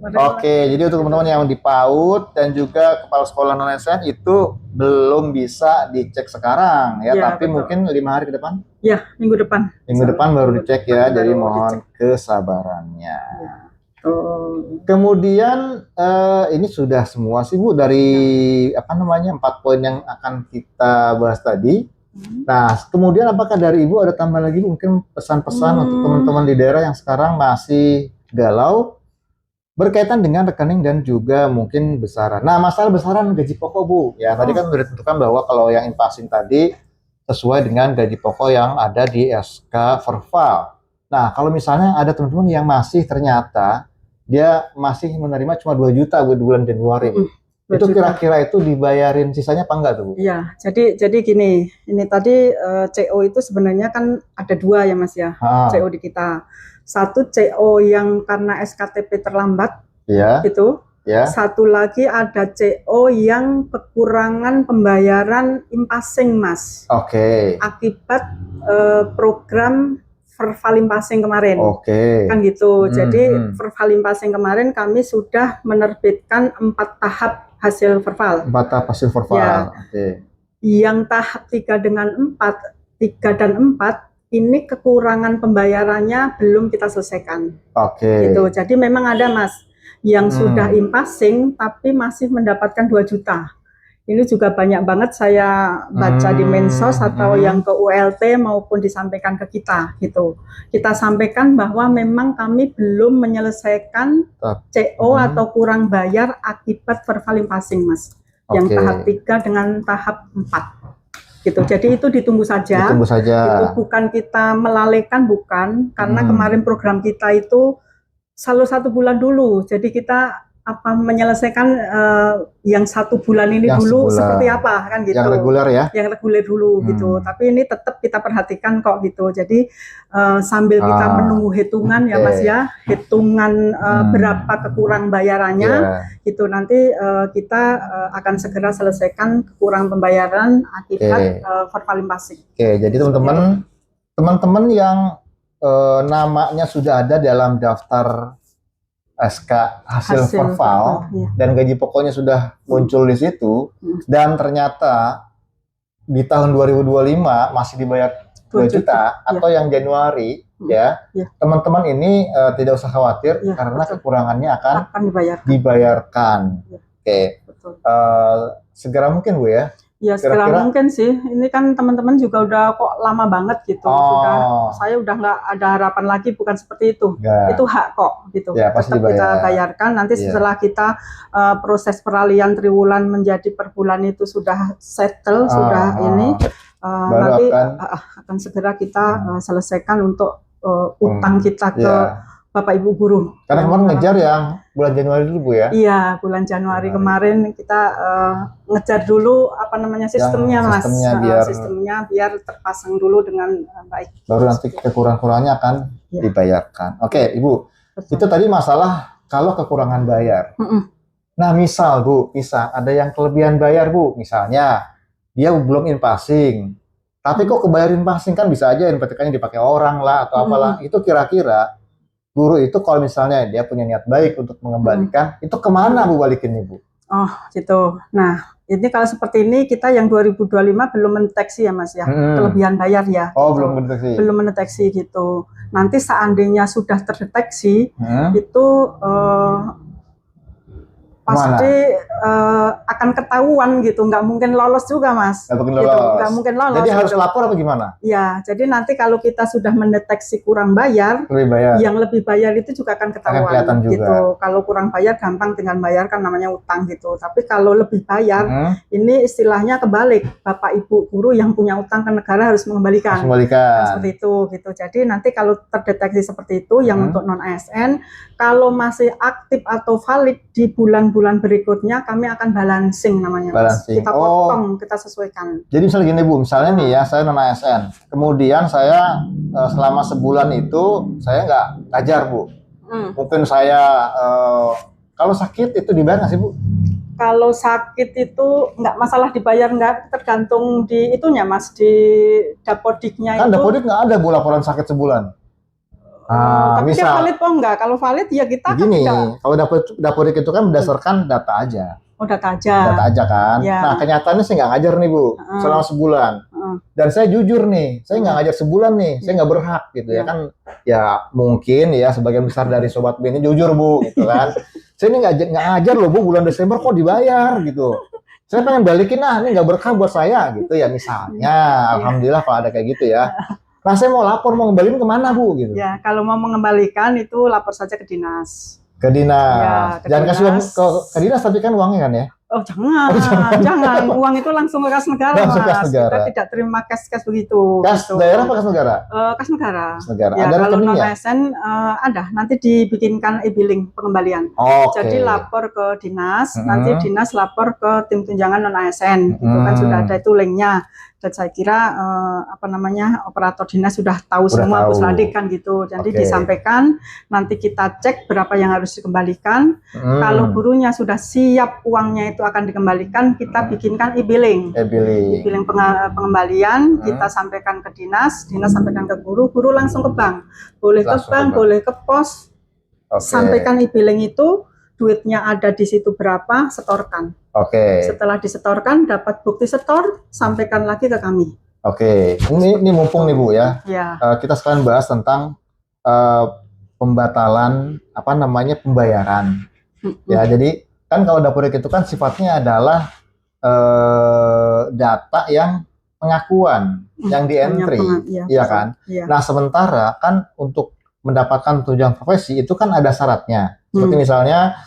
Oke, jadi untuk teman-teman yang di PAUD dan juga kepala sekolah non ASN itu belum bisa dicek sekarang ya, tapi betul. Mungkin 5 hari ke depan? Ya, minggu depan. Minggu depan baru dicek ya, jadi mohon kesabarannya. Ya. Kemudian ini sudah semua sih Bu dari 4 poin yang akan kita bahas tadi. Nah, kemudian apakah dari Ibu ada tambahan lagi mungkin pesan-pesan untuk teman-teman di daerah yang sekarang masih galau berkaitan dengan rekening dan juga mungkin besaran. Nah, masalah besaran gaji pokok Bu, ya tadi kan sudah ditentukan bahwa kalau yang infasing tadi sesuai dengan gaji pokok yang ada di SK Verval. Nah, kalau misalnya ada teman-teman yang masih ternyata dia masih menerima cuma 2 juta Bu di bulan Januari. Itu kira-kira itu dibayarin sisanya apa enggak tuh Bu? Iya, jadi gini, ini tadi CO itu sebenarnya kan ada 2 ya Mas ya, CO di kita. Satu CO yang karena SKTP terlambat, gitu. Satu lagi ada CO yang kekurangan pembayaran impasing Mas. Akibat program Verval Impasing kemarin. Kan gitu. Jadi Verval Impasing kemarin kami sudah menerbitkan 4 tahap hasil Verval. 4 tahap hasil Verval. Ya. Yang tahap 3 dan 4 ini kekurangan pembayarannya belum kita selesaikan. Gitu. Jadi memang ada Mas yang sudah impasing tapi masih mendapatkan 2 juta. Ini juga banyak banget saya baca di Mensos atau yang ke ULT maupun disampaikan ke kita gitu. Kita sampaikan bahwa memang kami belum menyelesaikan CO atau kurang bayar akibat Verval Impasing Mas. Yang tahap 3 dengan tahap 4. Gitu. Jadi itu ditunggu saja. Itu bukan kita melalaikan, bukan, karena kemarin program kita itu selalu 1 bulan dulu. Jadi kita menyelesaikan yang 1 bulan ini yang dulu sebulan. Seperti apa kan gitu. Yang reguler ya. Yang reguler dulu gitu. Tapi ini tetap kita perhatikan kok gitu. Jadi sambil kita menunggu hitungan ya Mas ya, hitungan berapa kekurang bayarannya itu nanti kita akan segera selesaikan kekurang pembayaran akibat Verval Impasing. Jadi teman-teman yang namanya sudah ada dalam daftar SK hasil Verval dan gaji pokoknya sudah muncul di situ dan ternyata di tahun 2025 masih dibayar 2 juta atau yang Januari ya, teman-teman ini tidak usah khawatir karena kekurangannya akan dibayarkan. Oke. Segera mungkin Bu ya? Ya segera mungkin sih. Ini kan teman-teman juga udah kok lama banget gitu. Saya udah nggak ada harapan lagi, bukan seperti itu. Itu hak kok gitu. Ya, tetap kita bayarkan. Nanti setelah kita proses peralihan triwulan menjadi per bulan itu sudah settle, sudah ini nanti akan segera kita selesaikan untuk utang kita ke Bapak Ibu guru. Karena kemarin ngejar yang bulan Januari dulu Bu ya? Iya, bulan Januari kemarin kita ngejar dulu apa namanya sistemnya Mas. Sistemnya biar terpasang dulu dengan baik. Baru nanti kekurangan-kurangannya akan dibayarkan. Oke Ibu, itu tadi masalah kalau kekurangan bayar. Nah misal Bu, ada yang kelebihan bayar Bu, misalnya dia belum in-passing, tapi kok kebayarin passing, kan bisa aja NPTK-nya dipakai orang lah atau apalah. Itu kira-kira guru itu kalau misalnya dia punya niat baik untuk mengembalikan, itu kemana Bu balikinnya Bu? Oh gitu. Nah ini kalau seperti ini kita yang 2025 belum mendeteksi ya Mas ya, kelebihan bayar ya. Oh belum mendeteksi. Belum mendeteksi gitu. Nanti seandainya sudah terdeteksi itu pasti akan ketahuan gitu, nggak mungkin lolos juga Mas. Nggak mungkin lolos. Jadi harus lapor apa gimana? Ya, jadi nanti kalau kita sudah mendeteksi kurang bayar, yang lebih bayar itu juga akan ketahuan gitu. Kalau kurang bayar gampang tinggal bayar, kan namanya utang gitu. Tapi kalau lebih bayar, ini istilahnya kebalik. Bapak Ibu guru yang punya utang ke negara harus mengembalikan. Seperti itu gitu. Jadi nanti kalau terdeteksi seperti itu, yang untuk non ASN, kalau masih aktif atau valid di bulan-bulan berikutnya, kami akan balancing namanya Mas. Kita potong, kita sesuaikan. Jadi misalnya gini Bu, misalnya nih ya, saya non ASN, kemudian saya selama sebulan itu saya nggak ngajar Bu. Mungkin saya kalau sakit itu dibayar nggak sih Bu? Kalau sakit itu nggak masalah dibayar, nggak, tergantung di itunya Mas, di dapodiknya. Kan dapodik nggak ada Bu laporan sakit sebulan. Tapi dia valid kok enggak? Kalau valid ya kita gini, kalau dapodik itu kan berdasarkan data aja. Oh data aja. Data aja kan. Nah kenyataannya saya nggak ngajar nih Bu, selama sebulan. Dan saya jujur nih, saya nggak ngajar sebulan nih, saya nggak berhak gitu ya kan. Ya mungkin ya sebagian besar dari Sobat B ini jujur Bu gitu kan. Saya ini nggak ngajar loh Bu, bulan Desember kok dibayar gitu. Saya pengen balikin ini nggak berkah buat saya gitu ya misalnya. Alhamdulillah kalau ada kayak gitu ya. Nah, saya mau lapor, mau ngembaliin kemana Bu? Gitu. Ya, kalau mau mengembalikan itu lapor saja ke dinas. Ke dinas. Jangan kasih uang ke dinas, tapi kan uangnya kan ya? Oh jangan. Uang itu langsung ke kas negara Mas. Kita tidak terima cash begitu. Kas daerah apa kas negara? Kas negara. Ya, ada kalau non ASN ada, nanti dibikinkan e-billing pengembalian. Jadi lapor ke dinas, nanti dinas lapor ke tim tunjangan non ASN. Itu kan sudah ada itu linknya. Dan saya kira operator dinas sudah tahu semua Pusradik kan gitu. Jadi disampaikan, nanti kita cek berapa yang harus dikembalikan. Kalau gurunya sudah siap uangnya itu akan dikembalikan, kita bikinkan e-billing. E-billing pengembalian, kita sampaikan ke dinas sampaikan ke guru langsung ke bank. Boleh ke bank, boleh ke pos. Sampaikan e-billing itu, duitnya ada di situ berapa, setorkan. Setelah disetorkan, dapat bukti setor, sampaikan lagi ke kami. Ini mumpung nih Bu ya. Kita sekarang bahas tentang pembatalan pembayaran. Ya, jadi kan kalau dapodik itu kan sifatnya adalah data yang pengakuan, yang di entry, iya kan? Nah, sementara kan untuk mendapatkan tunjangan profesi itu kan ada syaratnya. Seperti misalnya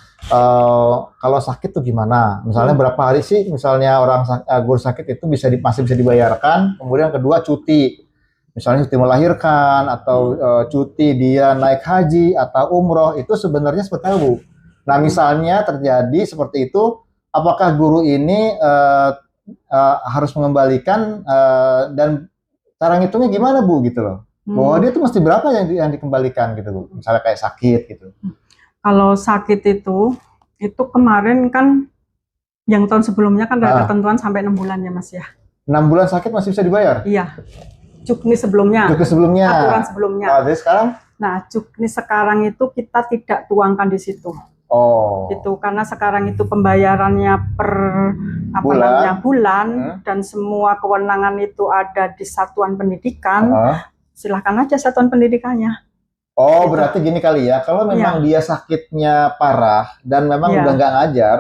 kalau sakit tuh gimana? Misalnya berapa hari sih misalnya guru sakit itu masih bisa dibayarkan. Kemudian kedua cuti. Misalnya cuti melahirkan atau cuti dia naik haji atau umroh, itu sebenarnya seperti apa Bu? Nah, misalnya terjadi seperti itu, apakah guru ini harus mengembalikan dan cara ngitungnya gimana Bu gitu loh? Bahwa dia tuh mesti berapa yang dikembalikan gitu Bu? Misalnya kayak sakit gitu. Kalau sakit itu kemarin kan yang tahun sebelumnya kan ada ketentuan sampai 6 bulan ya Mas ya. 6 bulan sakit masih bisa dibayar? Iya. Juknis sebelumnya. Aturan sebelumnya. Jadi sekarang? Nah, juknis sekarang itu kita tidak tuangkan di situ. Oh. Itu karena sekarang itu pembayarannya per bulan dan semua kewenangan itu ada di satuan pendidikan. Silahkan aja satuan pendidikannya. Oh, gitu. Berarti gini kali ya, kalau memang dia sakitnya parah dan memang udah nggak ngajar,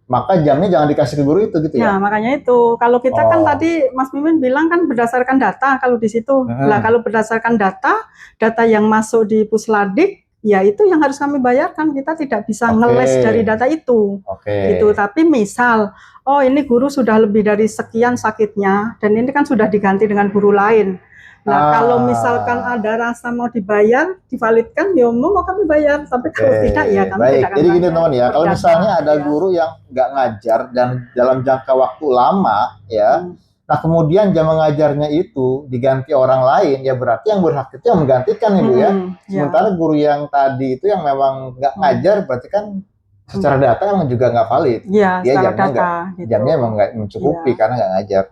maka jamnya jangan dikasih ke guru itu gitu ya? Ya, makanya itu. Kalau kita kan tadi Mas Mimin bilang kan berdasarkan data kalau di situ. Nah, kalau berdasarkan data yang masuk di Pusladik, ya itu yang harus kami bayarkan. Kita tidak bisa ngeles dari data itu. Gitu. Tapi misal, oh ini guru sudah lebih dari sekian sakitnya, dan ini kan sudah diganti dengan guru lain. Nah, kalau misalkan ada rasa mau dibayar, divalidkan, ya mau kami bayar. Tapi kalau tidak, ya kami tidak akan. Jadi gini teman ya, kalau misalnya ada guru yang nggak ngajar dan dalam jangka waktu lama, ya, nah kemudian jam mengajarnya itu diganti orang lain, ya berarti yang berhak itu yang menggantikan Ibu ya. Sementara guru yang tadi itu yang memang nggak ngajar, berarti kan secara data yang juga nggak valid. Iya, dia secara data. Jamnya emang nggak mencukupi karena nggak ngajar.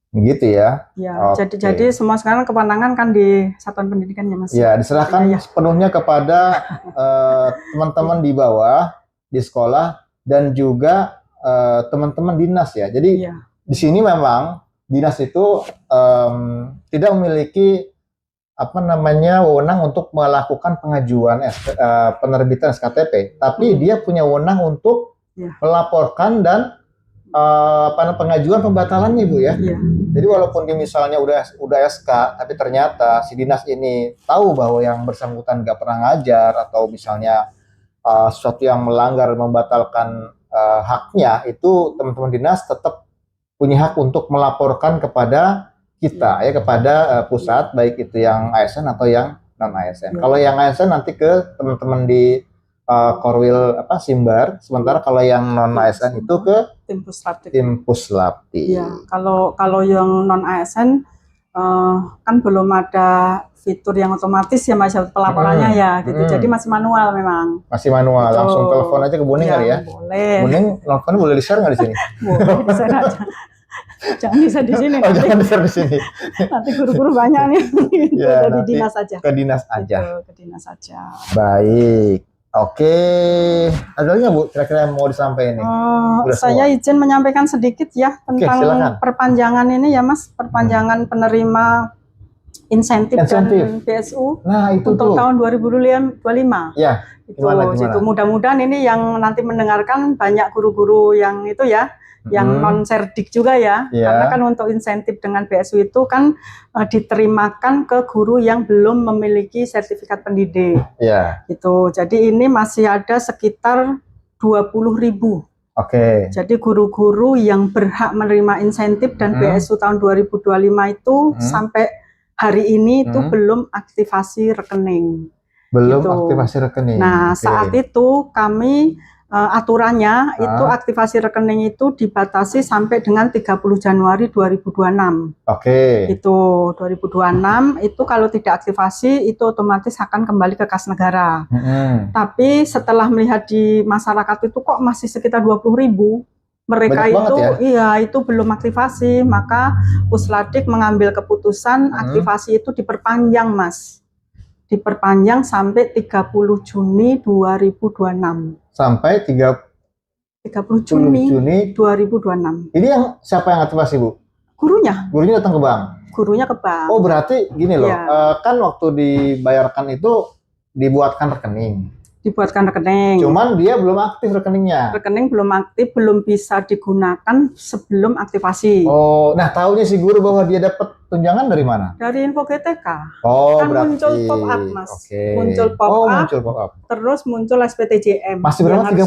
Gitu ya. Ya, jadi semua sekarang kewenangan kan di satuan pendidikannya Mas. Ya, diserahkan sepenuhnya kepada teman-teman di bawah di sekolah dan juga teman-teman dinas ya. Jadi di sini memang dinas itu tidak memiliki wewenang untuk melakukan pengajuan penerbitan SKTP, tapi dia punya wewenang untuk melaporkan dan pengajuan pembatalannya Ibu ya. Jadi walaupun dia misalnya udah SK, tapi ternyata si dinas ini tahu bahwa yang bersangkutan nggak pernah ngajar atau misalnya sesuatu yang melanggar membatalkan haknya, itu teman-teman dinas tetap punya hak untuk melaporkan kepada kita ya, kepada pusat, baik itu yang ASN atau yang non ASN. Kalau yang ASN nanti ke teman-teman di Korwil Simbar, sementara kalau yang non ASN itu ke tim Puslapti. Ya, kalau yang non ASN kan belum ada fitur yang otomatis ya Mas pelaporannya ya gitu. Jadi masih manual memang. Masih manual. Gitu. Langsung telepon aja ke Buning kali ya. Boleh. Buning teleponnya boleh di-share nggak di sini? Boleh di-share aja. Jangan bisa di sini. Oh, jangan di-share di sini. Nanti guru-guru banyak nih. Ya, di dinas aja. Ke dinas aja. Gitu, ke dinas aja. Baik. Oke, ada lagi nggak Bu kira-kira yang mau disampaikan nih? Saya izin menyampaikan sedikit ya tentang perpanjangan ini ya Mas, perpanjangan penerima insentif dan PSU untuk tahun 2025. Ya, gimana? Gitu. Mudah-mudahan ini yang nanti mendengarkan banyak guru-guru yang itu ya, yang non serdik juga ya, karena kan untuk insentif dengan PSU itu kan diterimakan ke guru yang belum memiliki sertifikat pendidik. Gitu. Jadi ini masih ada sekitar 20.000. Jadi guru-guru yang berhak menerima insentif dan PSU tahun 2025 itu sampai hari ini itu belum aktivasi rekening. Belum gitu. Aktivasi rekening. Nah, saat itu kami aturannya itu aktivasi rekening itu dibatasi sampai dengan 30 Januari 2026. Itu 2026 itu kalau tidak aktivasi itu otomatis akan kembali ke kas negara. Tapi setelah melihat di masyarakat itu kok masih sekitar 20.000, mereka itu itu belum aktivasi, maka Pusladik mengambil keputusan aktivasi itu diperpanjang Mas. Diperpanjang sampai 30 Juni 2026. Sampai 30 Juni 2026. Ini yang siapa yang aktivasi Bu? Gurunya. Gurunya datang ke bank? Gurunya ke bank. Oh berarti gini loh, kan waktu dibayarkan itu dibuatkan rekening. Dibuatkan rekening. Cuman dia belum aktif rekeningnya. Rekening belum aktif, belum bisa digunakan sebelum aktivasi. Oh, nah tahunya si guru bahwa dia dapat tunjangan dari mana? Dari info GTK. Oh, kan berarti muncul pop up Mas. Muncul pop up. Muncul pop up. Terus muncul SPTJM. Masih berapa? 30.000.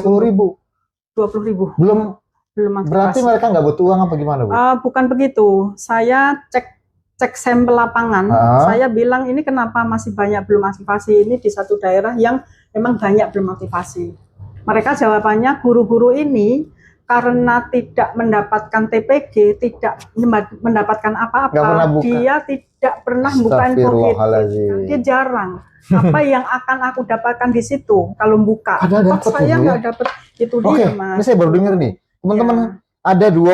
20.000. Belum aktivasi. Berarti mereka nggak butuh uang apa gimana Bu? Bukan begitu. Saya cek sampel lapangan. Saya bilang ini kenapa masih banyak belum aktivasi, ini di satu daerah yang memang banyak belum aktivasi. Mereka jawabannya guru-guru ini karena tidak mendapatkan TPG, tidak mendapatkan apa-apa, dia tidak pernah buka info dia jarang. Apa yang akan aku dapatkan di situ kalau buka? Saya nggak dapat itu dia Mas. Ini saya baru dengar nih, teman-teman ada 20.000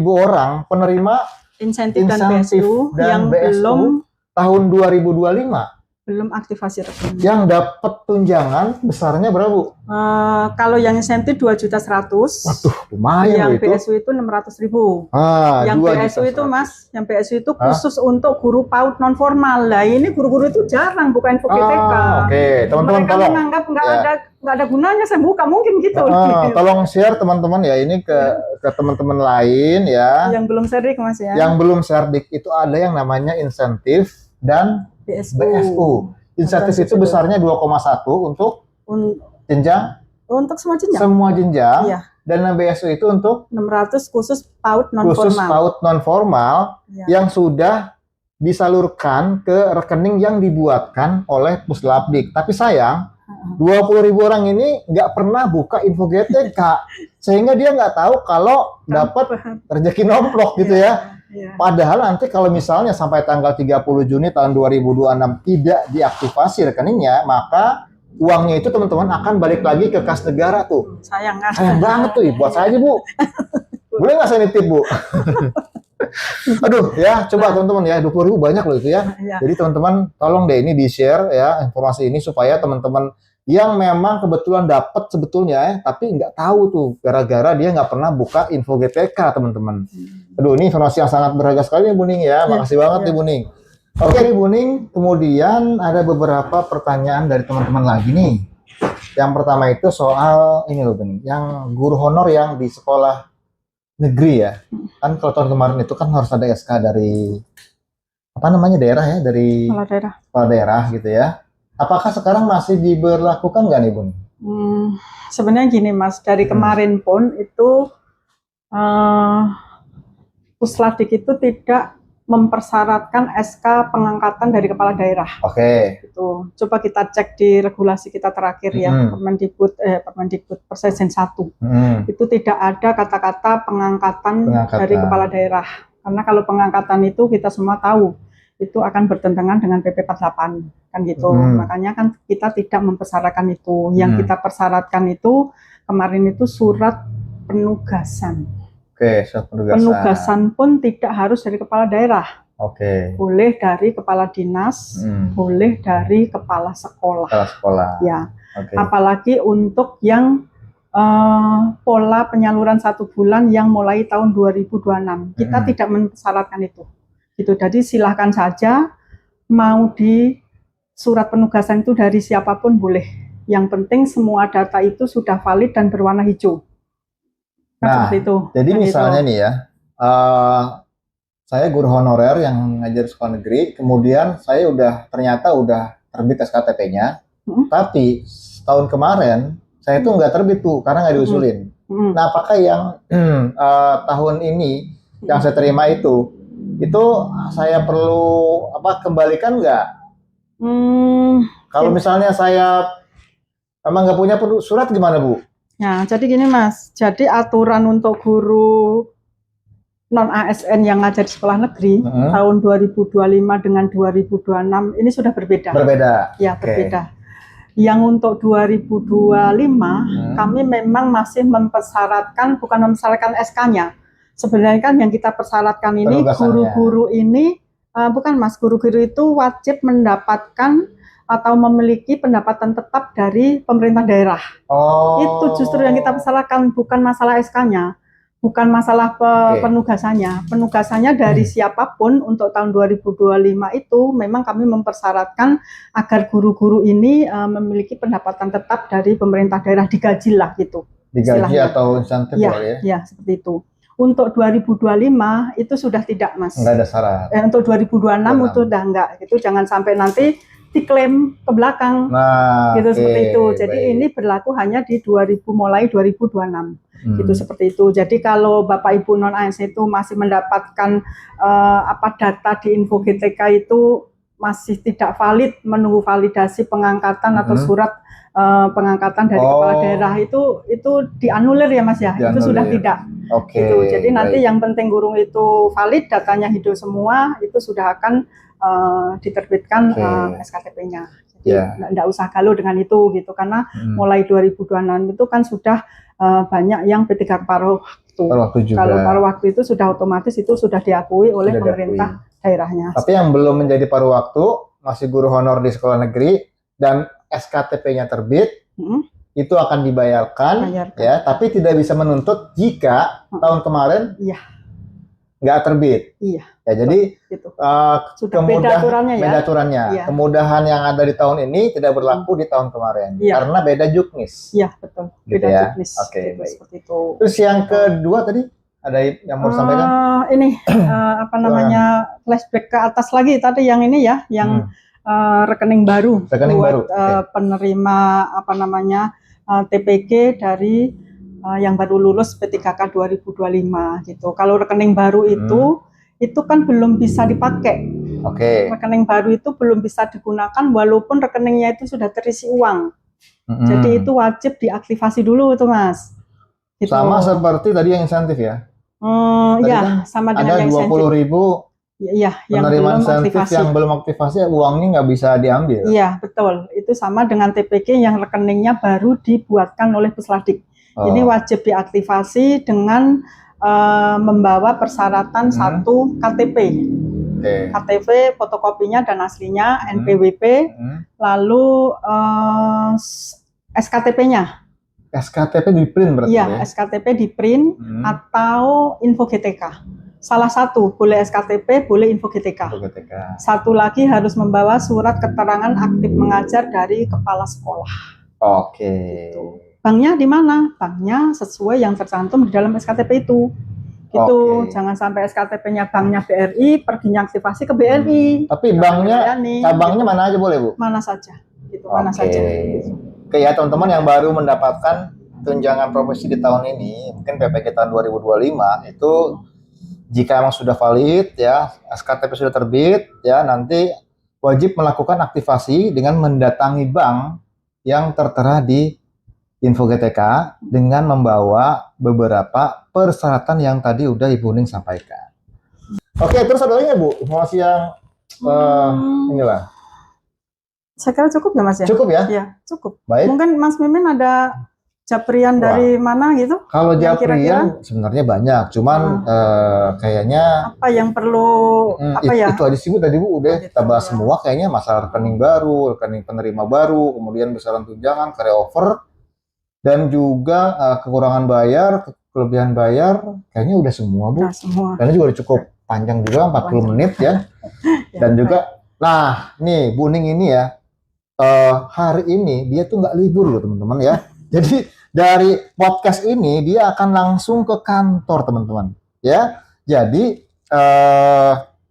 orang penerima insentif dan PSU yang belum tahun 2025. belum aktivasi rekening. Yang dapat tunjangan besarnya berapa, Bu? Kalau yang insentif 2.100.000. Waduh, lumayan yang loh itu. BSU itu 600.000. Yang BSU itu Mas, yang BSU itu khusus untuk guru PAUD non formal. Lah ini guru-guru itu jarang buka info GTK. Oke, teman-teman Mereka tolong. menganggap nggak ada gunanya saya buka mungkin gitu. Tolong share teman-teman ya ini ke teman-teman lain ya. Yang belum cerdik Mas ya. Yang belum cerdik itu ada yang namanya insentif dan BSU. Insentif itu besarnya 2,1 untuk jenjang. Untuk semua jenjang. Semua jenjang. Iya. Dan BSU itu untuk 600 khusus PAUD non formal. Khusus PAUD non formal yang sudah disalurkan ke rekening yang dibuatkan oleh Puslapdik. Tapi sayang 20.000 orang ini nggak pernah buka info GTK, sehingga dia nggak tahu kalau dapat rezeki nomplok gitu ya. Padahal nanti kalau misalnya sampai tanggal 30 Juni tahun 2026 tidak diaktifasi rekeningnya, maka uangnya itu teman-teman akan balik lagi ke kas negara tuh. Sayang kan? Sayang banget tuh, buat saya aja Bu. Boleh nggak saya nitip Bu? Aduh ya, coba teman-teman ya, 20.000 banyak loh itu ya. Jadi teman-teman tolong deh ini di-share ya informasi ini supaya teman-teman yang memang kebetulan dapat sebetulnya ya, tapi nggak tahu tuh gara-gara dia nggak pernah buka info GTK teman-teman. Aduh ini informasi yang sangat berharga sekali Bu Ning ya, makasih banget nih Bu Ning. Oke Bu Ning, kemudian ada beberapa pertanyaan dari teman-teman lagi nih. Yang pertama itu soal ini loh Bu Ning, yang guru honor yang di sekolah negeri ya, kan kalau tahun kemarin itu kan harus ada SK dari apa namanya daerah ya, dari kepala daerah gitu ya. Apakah sekarang masih diberlakukan nggak nih Bun? Sebenarnya gini Mas, dari kemarin pun itu Puslapdik itu tidak mempersyaratkan SK pengangkatan dari kepala daerah. Oke. Itu coba kita cek di regulasi kita terakhir ya, Permendikbud Persesen 1. Itu tidak ada kata-kata pengangkatan dari kepala daerah. Karena kalau pengangkatan itu kita semua tahu itu akan bertentangan dengan PP 48 kan gitu. Makanya kan kita tidak mempersyaratkan itu. Yang kita persyaratkan itu kemarin itu surat penugasan. Oke, surat penugasan. Penugasan pun tidak harus dari kepala daerah. Oke. Boleh dari kepala dinas, boleh dari kepala sekolah. Kepala sekolah. Ya. Apalagi untuk yang pola penyaluran 1 bulan yang mulai tahun 2026. Kita tidak mensyaratkan itu. Gitu. Jadi silahkan saja mau di surat penugasan itu dari siapapun boleh. Yang penting semua data itu sudah valid dan berwarna hijau. Nah, itu. Jadi misalnya nih ya, saya guru honorer yang ngajar sekolah negeri, kemudian saya ternyata udah terbit SKTP-nya, tapi tahun kemarin saya itu nggak terbit tuh karena nggak diusulin. Nah, apakah yang tahun ini yang saya terima itu saya perlu kembalikan nggak? Kalau misalnya saya emang nggak punya surat gimana Bu? Nah, jadi gini Mas, jadi aturan untuk guru non ASN yang ngajar di sekolah negeri tahun 2025 dengan 2026 ini sudah berbeda. Berbeda. Ya, berbeda. Yang untuk 2025 kami memang masih mempersyaratkan, bukan mempersyaratkan SK-nya. Sebenarnya kan yang kita persyaratkan ini guru-guru ini bukan Mas, guru-guru itu wajib mendapatkan atau memiliki pendapatan tetap dari pemerintah daerah. Itu justru yang kita persyaratkan, bukan masalah SK-nya, bukan masalah penugasannya. Penugasannya dari siapapun untuk tahun 2025 itu memang kami mempersyaratkan agar guru-guru ini memiliki pendapatan tetap dari pemerintah daerah, digaji lah gitu. Digaji atau insentif ya? Ya, seperti itu. Untuk 2025 itu sudah tidak Mas. Enggak ada syarat. Untuk 2026 itu udah enggak. Itu jangan sampai nanti diklaim ke belakang, gitu seperti itu. Jadi ini berlaku hanya di mulai 2026, gitu seperti itu. Jadi kalau Bapak Ibu non ASN itu masih mendapatkan data di info GTK itu masih tidak valid, menunggu validasi pengangkatan atau surat pengangkatan dari kepala daerah itu dianulir ya Mas ya, itu sudah tidak. Gitu. Jadi nanti yang penting guru itu valid, datanya hidup semua, itu sudah akan diterbitkan SKTP-nya. Jadi enggak usah galau dengan itu gitu, karena mulai 2026 itu kan sudah banyak yang P3 paruh waktu. Kalau paruh waktu itu sudah otomatis itu sudah diakui oleh pemerintah daerahnya. Tapi yang belum menjadi paruh waktu masih guru honor di sekolah negeri dan SKTP-nya terbit, itu akan dibayarkan, ya, tapi tidak bisa menuntut jika tahun kemarin nggak terbit. Iya. Ya, jadi sudah beda aturannya ya. Beda aturannya. Iya. Kemudahan yang ada di tahun ini tidak berlaku di tahun kemarin karena beda juknis. Iya, betul. Beda gitu ya. juknis. Oke. Seperti itu. Terus yang kedua tadi ada yang mau disampaikan? Ini apa namanya, flashback ke atas lagi tadi yang ini ya, yang rekening baru buat penerima apa namanya TPG dari yang baru lulus P3K 2025 gitu. Kalau rekening baru itu kan belum bisa dipakai. Rekening baru itu belum bisa digunakan walaupun rekeningnya itu sudah terisi uang. Jadi itu wajib diaktifasi dulu tuh Mas. Gitu. Sama seperti tadi yang insentif ya? Iya, sama dengan yang insentif. Ada 20.000 yang belum aktivasi. Yang belum aktivasi uangnya nggak bisa diambil. Iya, betul. Itu sama dengan TPG yang rekeningnya baru dibuatkan oleh Pusladik. Ini wajib diaktifasi dengan membawa persyaratan satu KTP. KTP, fotokopinya dan aslinya, NPWP, lalu SKTP-nya. SKTP di print berarti ya? Iya, SKTP di print atau info GTK. Salah satu, boleh SKTP, boleh info GTK. Satu lagi harus membawa surat keterangan aktif mengajar dari kepala sekolah. Gitu. Banknya di mana? Banknya sesuai yang tercantum di dalam SKTP itu. Gitu. Jangan sampai SKTP-nya banknya BRI, perginya aktivasi ke BRI. Tapi banknya, cabangnya mana aja boleh Bu? Mana saja. Gitu, mana saja. Gitu. Oke ya teman-teman yang baru mendapatkan tunjangan profesi di tahun ini, mungkin PPK tahun 2025 itu jika emang sudah valid ya, SKTP sudah terbit ya, nanti wajib melakukan aktivasi dengan mendatangi bank yang tertera di info GTK dengan membawa beberapa persyaratan yang tadi udah Ibu Ning sampaikan. Oke, terus ada lagi ya Bu, informasi yang inilah. Saya kira cukup ya Mas ya? Cukup ya? Iya, cukup. Baik. Mungkin Mas Mimin ada Japrian dari mana gitu? Kalau Japrian sebenarnya banyak, cuman kayaknya apa yang perlu itu aja sih Bu, tadi Bu udah kita bahas semua kayaknya, masalah rekening baru, rekening penerima baru, kemudian besaran tunjangan, carryover, dan juga kekurangan bayar, kelebihan bayar, kayaknya udah semua Bu. Nah, semua. Karena juga udah cukup panjang juga 40 menit ya. Dan juga, nah nih Bu Ning ini ya, hari ini dia tuh nggak libur loh teman-teman ya. Jadi dari podcast ini dia akan langsung ke kantor teman-teman ya. Jadi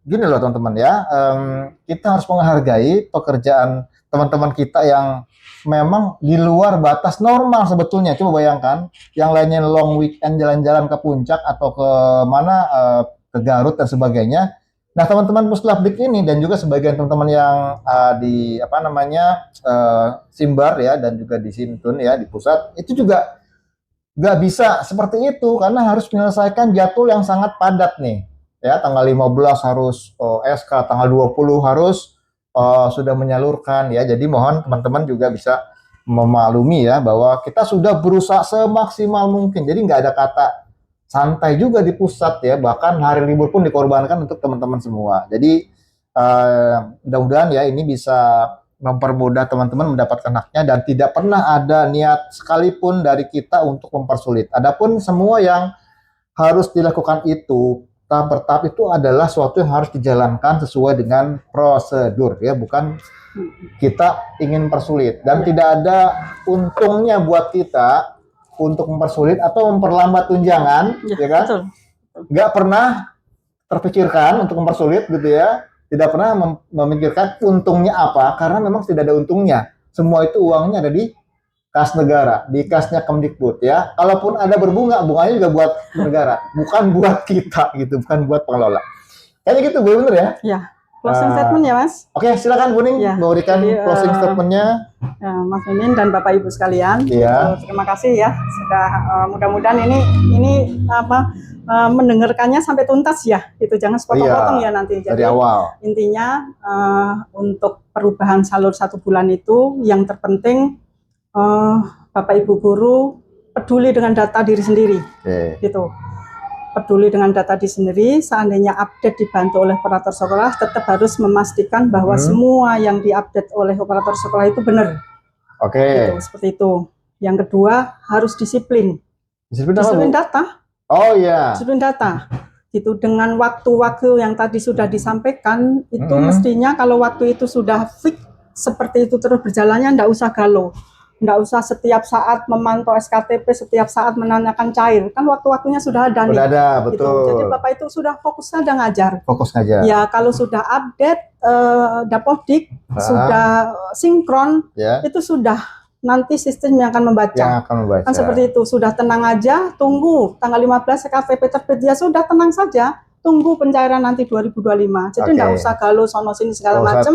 gini loh teman-teman ya, kita harus menghargai pekerjaan teman-teman kita yang memang di luar batas normal sebetulnya. Coba bayangkan yang lainnya long weekend jalan-jalan ke puncak atau ke mana, ke Garut dan sebagainya. Nah teman-teman Puslabdik ini dan juga sebagian teman-teman yang di apa namanya Simbar ya dan juga di Sintun ya di pusat itu juga nggak bisa seperti itu karena harus menyelesaikan jadwal yang sangat padat nih ya. Tanggal 15 harus SK, tanggal 20 harus sudah menyalurkan ya. Jadi mohon teman-teman juga bisa memaklumi ya bahwa kita sudah berusaha semaksimal mungkin. Jadi nggak ada kata santai juga di pusat ya, bahkan hari libur pun dikorbankan untuk teman-teman semua. Jadi mudah-mudahan ya ini bisa mempermudah teman-teman mendapatkan haknya dan tidak pernah ada niat sekalipun dari kita untuk mempersulit. Adapun semua yang harus dilakukan itu tahap per tahap itu adalah sesuatu yang harus dijalankan sesuai dengan prosedur ya, bukan kita ingin persulit dan tidak ada untungnya buat kita untuk mempersulit atau memperlambat tunjangan, ya kan? Betul. Nggak pernah terpikirkan untuk mempersulit gitu ya. Tidak pernah memikirkan untungnya apa, karena memang tidak ada untungnya. Semua itu uangnya ada di kas negara, di kasnya Kemdikbud ya. Kalaupun ada berbunga, bunganya juga buat negara, bukan buat kita gitu, bukan buat pengelola. Kayaknya gitu, bener ya? Ya. Closing statement ya Mas. Oke, silakan Bu Ning memberikan closing statementnya. Mas Mimin dan Bapak Ibu sekalian. Iya. Terima kasih ya sudah mudah-mudahan ini apa mendengarkannya sampai tuntas ya. Itu jangan sepotong-potong ya nanti. Jadi dari awal. Intinya untuk perubahan salur 1 bulan itu yang terpenting Bapak Ibu guru peduli dengan data diri sendiri. Gitu. peduli dengan data di sendiri, seandainya update dibantu oleh operator sekolah, tetap harus memastikan bahwa semua yang diupdate oleh operator sekolah itu benar. Oke. Gitu, seperti itu. Yang kedua, harus disiplin. Disiplin data. Oh iya. Disiplin data. Gitu, dengan waktu-waktu yang tadi sudah disampaikan, itu mestinya kalau waktu itu sudah fix seperti itu terus berjalannya, enggak usah galau. Nggak usah setiap saat memantau SKTP, setiap saat menanyakan cair. Kan waktu-waktunya sudah ada nih. Sudah ada, betul. Gitu. Jadi Bapak itu sudah fokus saja ngajar. Fokus ngajar. Ya, kalau sudah update Dapodik, sudah sinkron, itu sudah nanti sistem yang akan membaca. Yang akan membaca. Kan seperti itu, sudah tenang aja, tunggu tanggal 15 SKTP terbit, ya sudah tenang saja. Tunggu pencairan nanti 2025. Jadi nggak usah galau sono sini segala macam.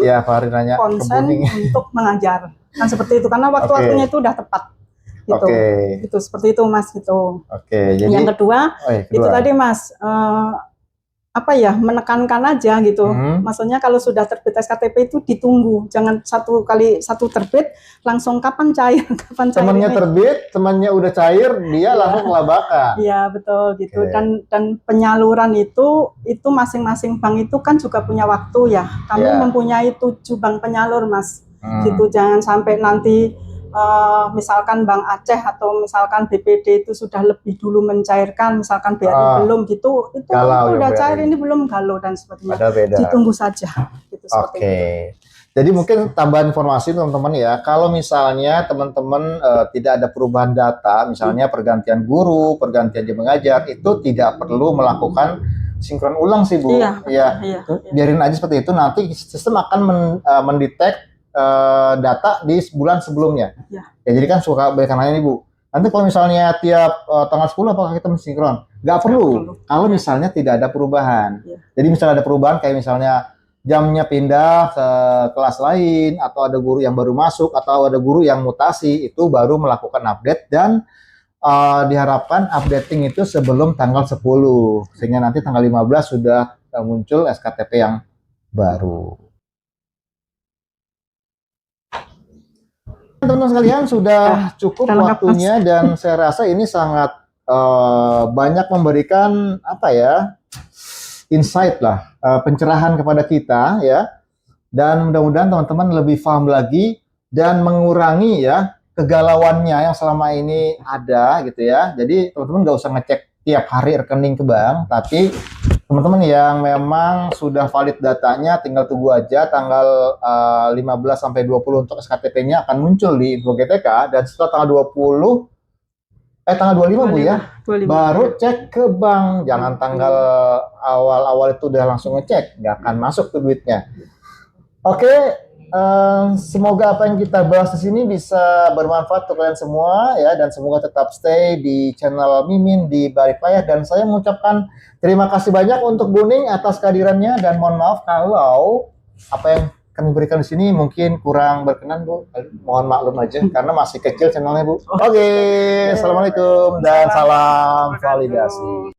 Konsen untuk mengajar. Kan seperti itu, karena waktu-waktunya itu udah tepat. Gitu. Itu seperti itu Mas gitu. Jadi yang kedua, itu tadi Mas menekankan aja gitu. Maksudnya kalau sudah terbit SKTP itu ditunggu, jangan satu terbit langsung kapan cair, kapan cair. Temannya terbit, temannya udah cair, dia langsung kelabakan. Iya betul gitu. Dan penyaluran itu masing-masing bank itu kan juga punya waktu ya. Kami mempunyai 7 bank penyalur Mas. Gitu, jangan sampai nanti misalkan Bank Aceh atau misalkan BPD itu sudah lebih dulu mencairkan, misalkan BRI belum gitu, itu udah cair ini belum galau dan sebagainya. Ditunggu saja. Gitu, Jadi mungkin tambahan informasi teman-teman ya, kalau misalnya teman-teman tidak ada perubahan data, misalnya pergantian guru, pergantian jam mengajar, itu tidak perlu melakukan sinkron ulang sih Bu. Iya. Biarin aja seperti itu, nanti sistem akan mendetek data di bulan sebelumnya. Ya, jadi kan suka berikan nih Bu. Nanti kalau misalnya tiap tanggal 10 apakah kita mensinkron? Nggak perlu. Kalau misalnya tidak ada perubahan. Jadi misalnya ada perubahan kayak misalnya jamnya pindah ke kelas lain, atau ada guru yang baru masuk, atau ada guru yang mutasi, itu baru melakukan update, dan diharapkan updating itu sebelum tanggal 10. Sehingga nanti tanggal 15 sudah muncul SKTP yang baru. Teman-teman sekalian, sudah cukup waktunya, dan saya rasa ini sangat banyak memberikan insight lah, pencerahan kepada kita ya, dan mudah-mudahan teman-teman lebih paham lagi dan mengurangi ya kegalauannya yang selama ini ada gitu ya. Jadi teman-teman nggak usah ngecek tiap hari rekening ke bank, tapi teman-teman yang memang sudah valid datanya tinggal tunggu aja tanggal 15 sampai 20 untuk SKTP-nya akan muncul di Info GTK, dan setelah tanggal 25 Bu ya, 25. Baru cek ke bank. Jangan tanggal awal-awal itu udah langsung ngecek, nggak akan masuk ke duitnya. Semoga apa yang kita bahas di sini bisa bermanfaat untuk kalian semua ya, dan semoga tetap stay di channel Mimin di balik layar. Dan saya mengucapkan terima kasih banyak untuk Bu Ning atas kehadirannya, dan mohon maaf kalau apa yang kami berikan di sini mungkin kurang berkenan Bu. Mohon maklum aja karena masih kecil channelnya Bu. Assalamualaikum dan salam validasi.